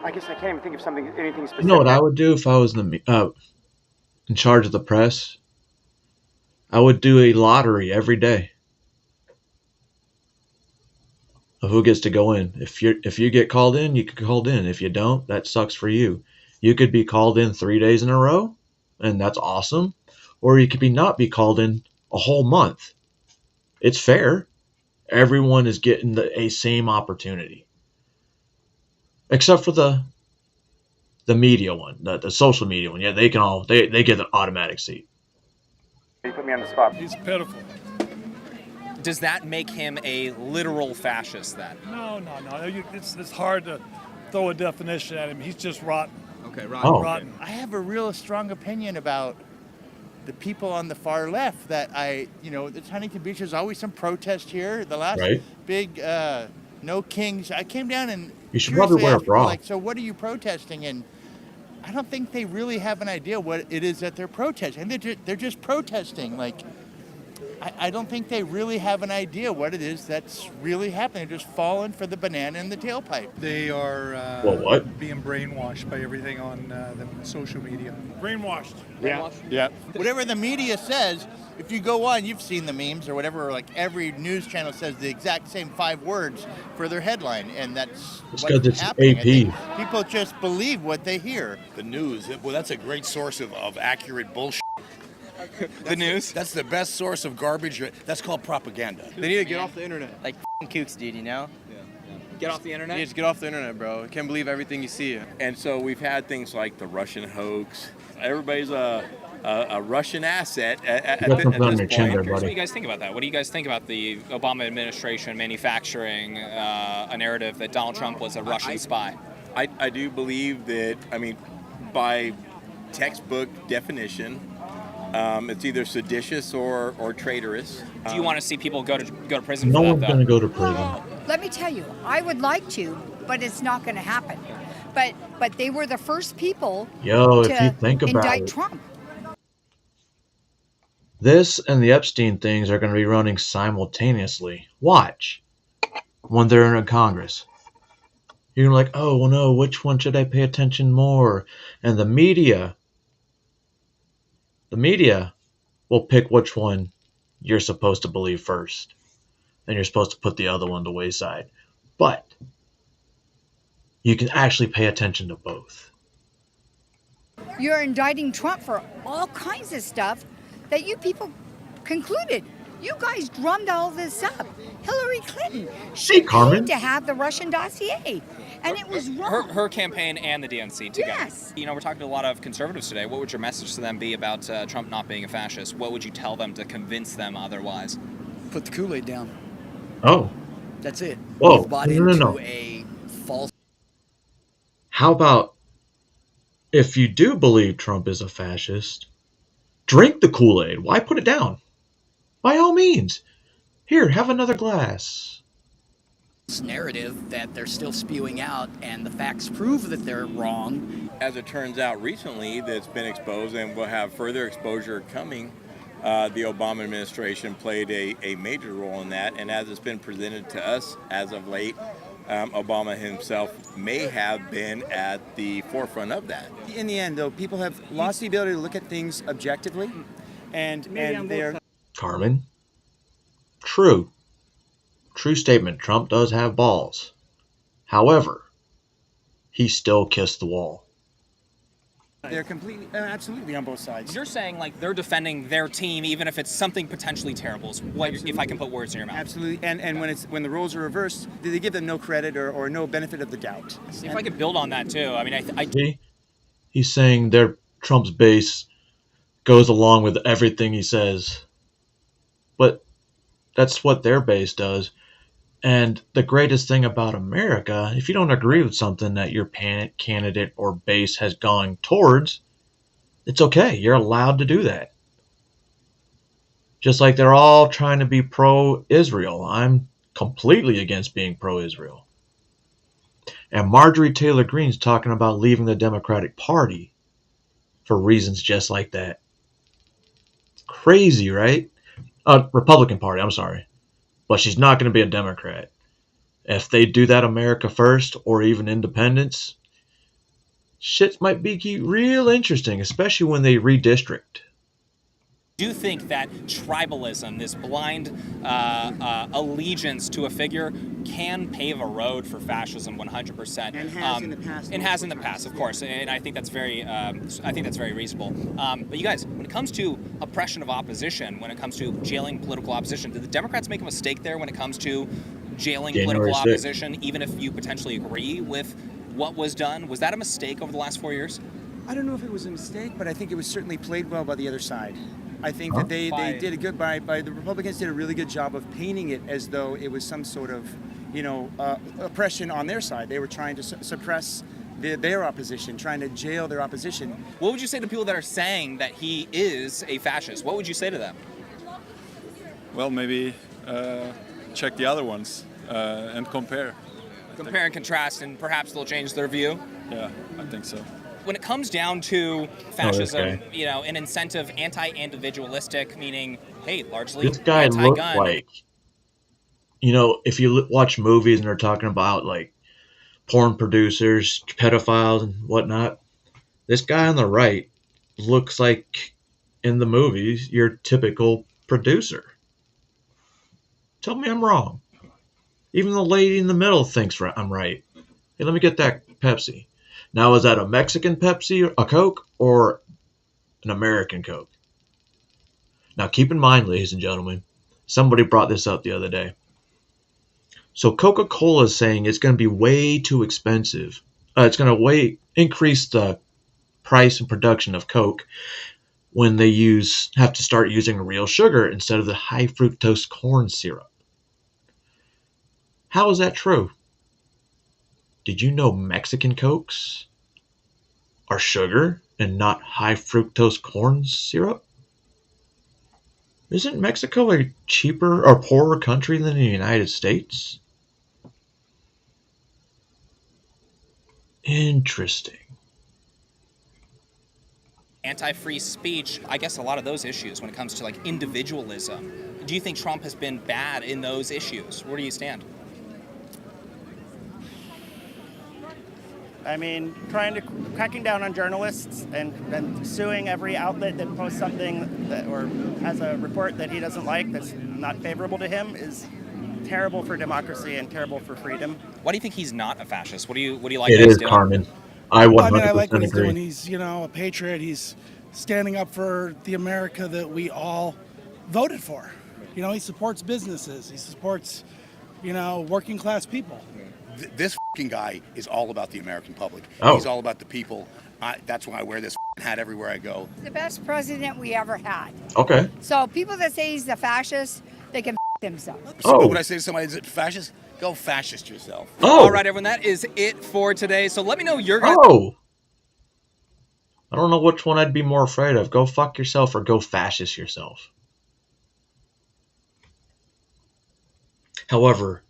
I guess I can't even think of anything specific. You know what I would do if I was in charge of the press? I would do a lottery every day of who gets to go in. If you get called in, you get called in. If you don't, that sucks for you. You could be called in 3 days in a row, and that's awesome. Or you could not be called in a whole month. It's fair. Everyone is getting a same opportunity. Except for the media one, the social media one. Yeah, they get an automatic seat. You put me on the spot. He's pitiful. Does that make him a literal fascist then? No. It's hard to throw a definition at him. He's just rotten. Okay, rotten. Oh. Rotten. I have a real strong opinion about the people on the far left that the Huntington Beach, there's always some protest here. The last big No Kings, I came down and you should probably wear a bra. Like, so what are you protesting? And I don't think they really have an idea what it is that they're protesting. They're just protesting. Like, I don't think they really have an idea what it is that's really happening. They're just falling for the banana in the tailpipe. They are being brainwashed by everything on the social media. Brainwashed. Yeah. Whatever the media says, if you go on, you've seen the memes or whatever, like every news channel says the exact same 5 words for their headline, and that's what's happening. AP. People just believe what they hear. The news, well, that's a great source of accurate bullshit. The news? That's the best source of garbage. That's called propaganda. They need to get off the internet. Like kooks, dude, you know? Get off the internet? You just get off the internet, bro. You can't believe everything you see. And so we've had things like the Russian hoax. Everybody's a Russian asset at this point. What do you guys think about that? What do you guys think about the Obama administration manufacturing a narrative that Donald Trump was a Russian spy? I do believe that, by textbook definition, it's either seditious or traitorous. Do you want to see people go to prison No for one's that, going though? to go to prison. Let me tell you, I would like to, but it's not going to happen. But they were the first people if you think about indict it, Trump. This and the Epstein things are going to be running simultaneously. Watch. When they're in Congress. You're like, oh, well, no, which one should I pay attention more? And the media will pick which one you're supposed to believe first. And you're supposed to put the other one to the wayside. But you can actually pay attention to both. You're indicting Trump for all kinds of stuff that you people concluded. You guys drummed all this up. Hillary Clinton, Hey, Carmen. paid to have the Russian dossier, and it was wrong. Her campaign and the DNC together. Yes. You know, we're talking to a lot of conservatives today. What would your message to them be about Trump not being a fascist? What would you tell them to convince them otherwise? Put the Kool-Aid down. Oh. That's it. Whoa. We've bought No. into a false. How about if you do believe Trump is a fascist, drink the Kool-Aid. Why put it down? By all means. Here, have another glass. narrative that they're still spewing out, and the facts prove that they're wrong. As it turns out recently, that's been exposed and will have further exposure coming. The Obama administration played a major role in that, and as it's been presented to us as of late, Obama himself may have been at the forefront of that. In the end, though, people have lost the ability to look at things objectively, and they're... Carmen? True statement. Trump does have balls. However, he still kissed the wall. They're completely, absolutely on both sides. You're saying like they're defending their team, even if it's something potentially terrible. If I can put words in your mouth. Absolutely, and when the roles are reversed, they give them no credit or no benefit of the doubt. If I could build on that too, I mean, He's saying Trump's base goes along with everything he says, but that's what their base does. And the greatest thing about America, if you don't agree with something that your candidate or base has gone towards, it's okay. You're allowed to do that. Just like they're all trying to be pro-Israel. I'm completely against being pro-Israel. And Marjorie Taylor Greene's talking about leaving the Democratic Party for reasons just like that. Crazy, right? Republican Party, I'm sorry. But she's not going to be a Democrat. If they do that America First or even independence, shit might be real interesting, especially when they redistrict. I do think that tribalism, this blind allegiance to a figure, can pave a road for fascism 100%. And has in the past. And has in the past, of course. And I think that's very, reasonable. But you guys, when it comes to oppression of opposition, when it comes to jailing political opposition, did the Democrats make a mistake there when it comes to jailing political opposition, even if you potentially agree with what was done? Was that a mistake over the last 4 years? I don't know if it was a mistake, but I think it was certainly played well by the other side. I think that they did a good by the Republicans did a really good job of painting it as though it was some sort of, oppression on their side. They were trying to suppress their opposition, trying to jail their opposition. What would you say to people that are saying that he is a fascist? What would you say to them? Well, maybe check the other ones and compare. Compare and contrast, and perhaps they'll change their view? Yeah, I think so. When it comes down to fascism, an incentive anti-individualistic, meaning, hey, largely this guy anti-gun. looks like, if you watch movies and they're talking about like porn producers, pedophiles, and whatnot, this guy on the right looks like in the movies your typical producer. Tell me I'm wrong. Even the lady in the middle thinks I'm right. Hey, let me get that Pepsi. Now, is that a Mexican Pepsi, a Coke, or an American Coke? Now, keep in mind, ladies and gentlemen, somebody brought this up the other day. So Coca-Cola is saying it's going to be way too expensive. It's going to increase the price and production of Coke when they have to start using real sugar instead of the high fructose corn syrup. How is that true? Did you know Mexican Cokes are sugar and not high fructose corn syrup? Isn't Mexico a cheaper or poorer country than the United States? Interesting. Anti-free speech, I guess a lot of those issues when it comes to like individualism. Do you think Trump has been bad in those issues? Where do you stand? I mean, cracking down on journalists and suing every outlet that posts something or has a report that he doesn't like that's not favorable to him is terrible for democracy and terrible for freedom. Why do you think he's not a fascist? What do you like? It is, Carmen. I 100% I like what he's agree. doing. He's, a patriot. He's standing up for the America that we all voted for. You know, he supports businesses. He supports, working class people. This fucking guy is all about the American public. Oh. He's all about the people. That's why I wear this hat everywhere I go. The best president we ever had. Okay. So people that say he's a fascist, they can themselves. So what would I say to somebody that's fascist? Go fascist yourself. All right, everyone, that is it for today. So let me know your guys. Oh. I don't know which one I'd be more afraid of. Go fuck yourself or go fascist yourself. However,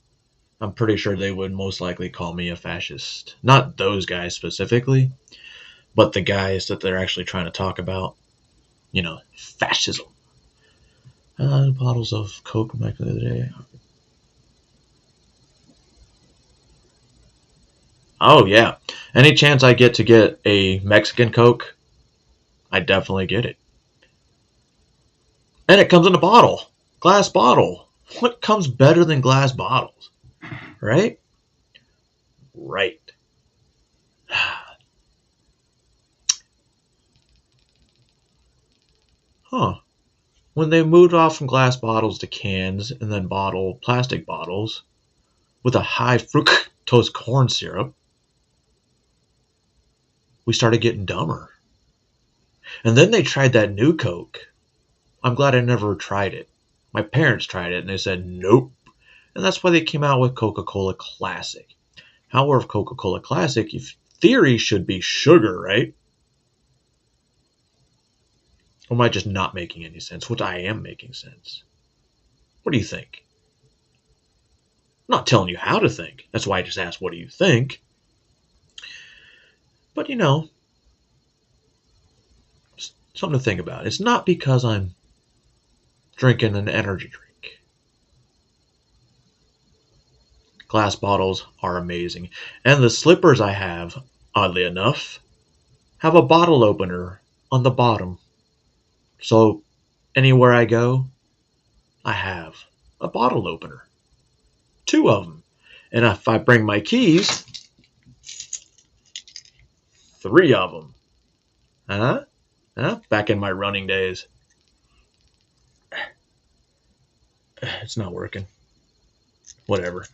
I'm pretty sure they would most likely call me a fascist. Not those guys specifically, but the guys that they're actually trying to talk about. Fascism. Bottles of Coke back in the day. Oh, yeah. Any chance I get to get a Mexican Coke, I definitely get it. And it comes in a bottle. Glass bottle. What comes better than glass bottles? Right? Right. Huh. When they moved off from glass bottles to cans and then plastic bottles with a high fructose corn syrup, we started getting dumber. And then they tried that new Coke. I'm glad I never tried it. My parents tried it and they said nope. And that's why they came out with Coca-Cola Classic. However, Coca-Cola Classic, in theory, should be sugar, right? Or am I just not making any sense? Which I am making sense. What do you think? I'm not telling you how to think. That's why I just asked, what do you think? But something to think about. It's not because I'm drinking an energy drink. Glass bottles are amazing. And the slippers I have, oddly enough, have a bottle opener on the bottom. So anywhere I go, I have a bottle opener. 2 of them. And if I bring my keys, 3 of them. Back in my running days. It's not working. Whatever.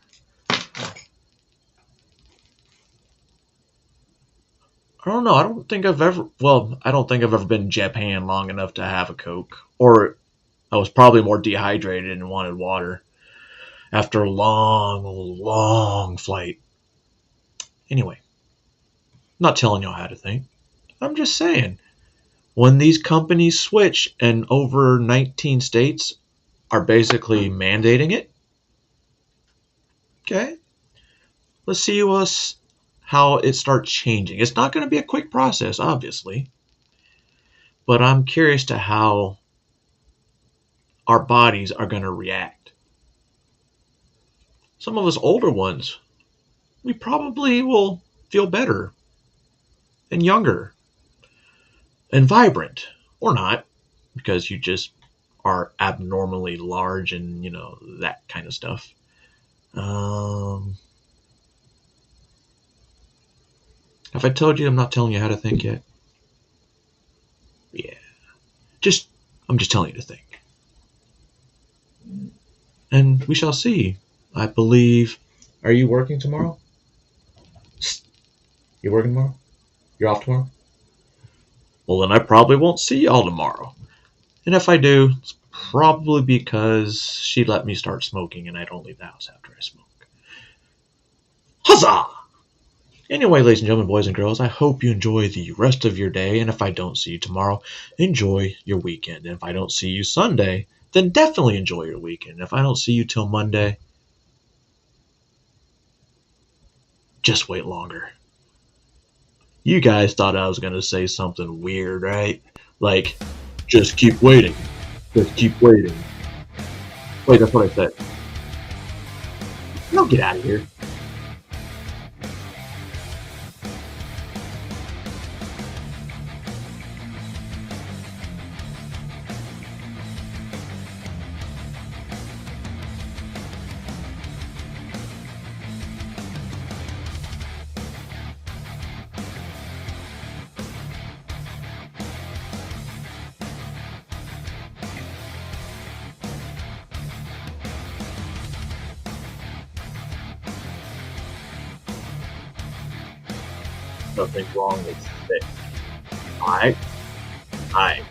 I don't know. I don't think I've ever been in Japan long enough to have a Coke. Or I was probably more dehydrated and wanted water after a long, long flight. Anyway, I'm not telling y'all how to think. I'm just saying, when these companies switch and over 19 states are basically mandating it, okay, let's see how it starts changing. It's not going to be a quick process, obviously, but I'm curious to how our bodies are going to react. Some of us older ones, we probably will feel better and younger and vibrant, or not, because you just are abnormally large and, that kind of stuff. Have I told you I'm not telling you how to think yet? Yeah. I'm just telling you to think. And we shall see. I believe. Are you working tomorrow? You working tomorrow? You're off tomorrow? Well, then I probably won't see y'all tomorrow. And if I do, it's probably because she let me start smoking and I don't leave the house after I smoke. Huzzah! Anyway, ladies and gentlemen, boys and girls, I hope you enjoy the rest of your day. And if I don't see you tomorrow, enjoy your weekend. And if I don't see you Sunday, then definitely enjoy your weekend. If I don't see you till Monday, just wait longer. You guys thought I was going to say something weird, right? Like, just keep waiting. Just keep waiting. Wait, that's what I said. No, get out of here. nothing's wrong, it's fixed. Alright? Alright.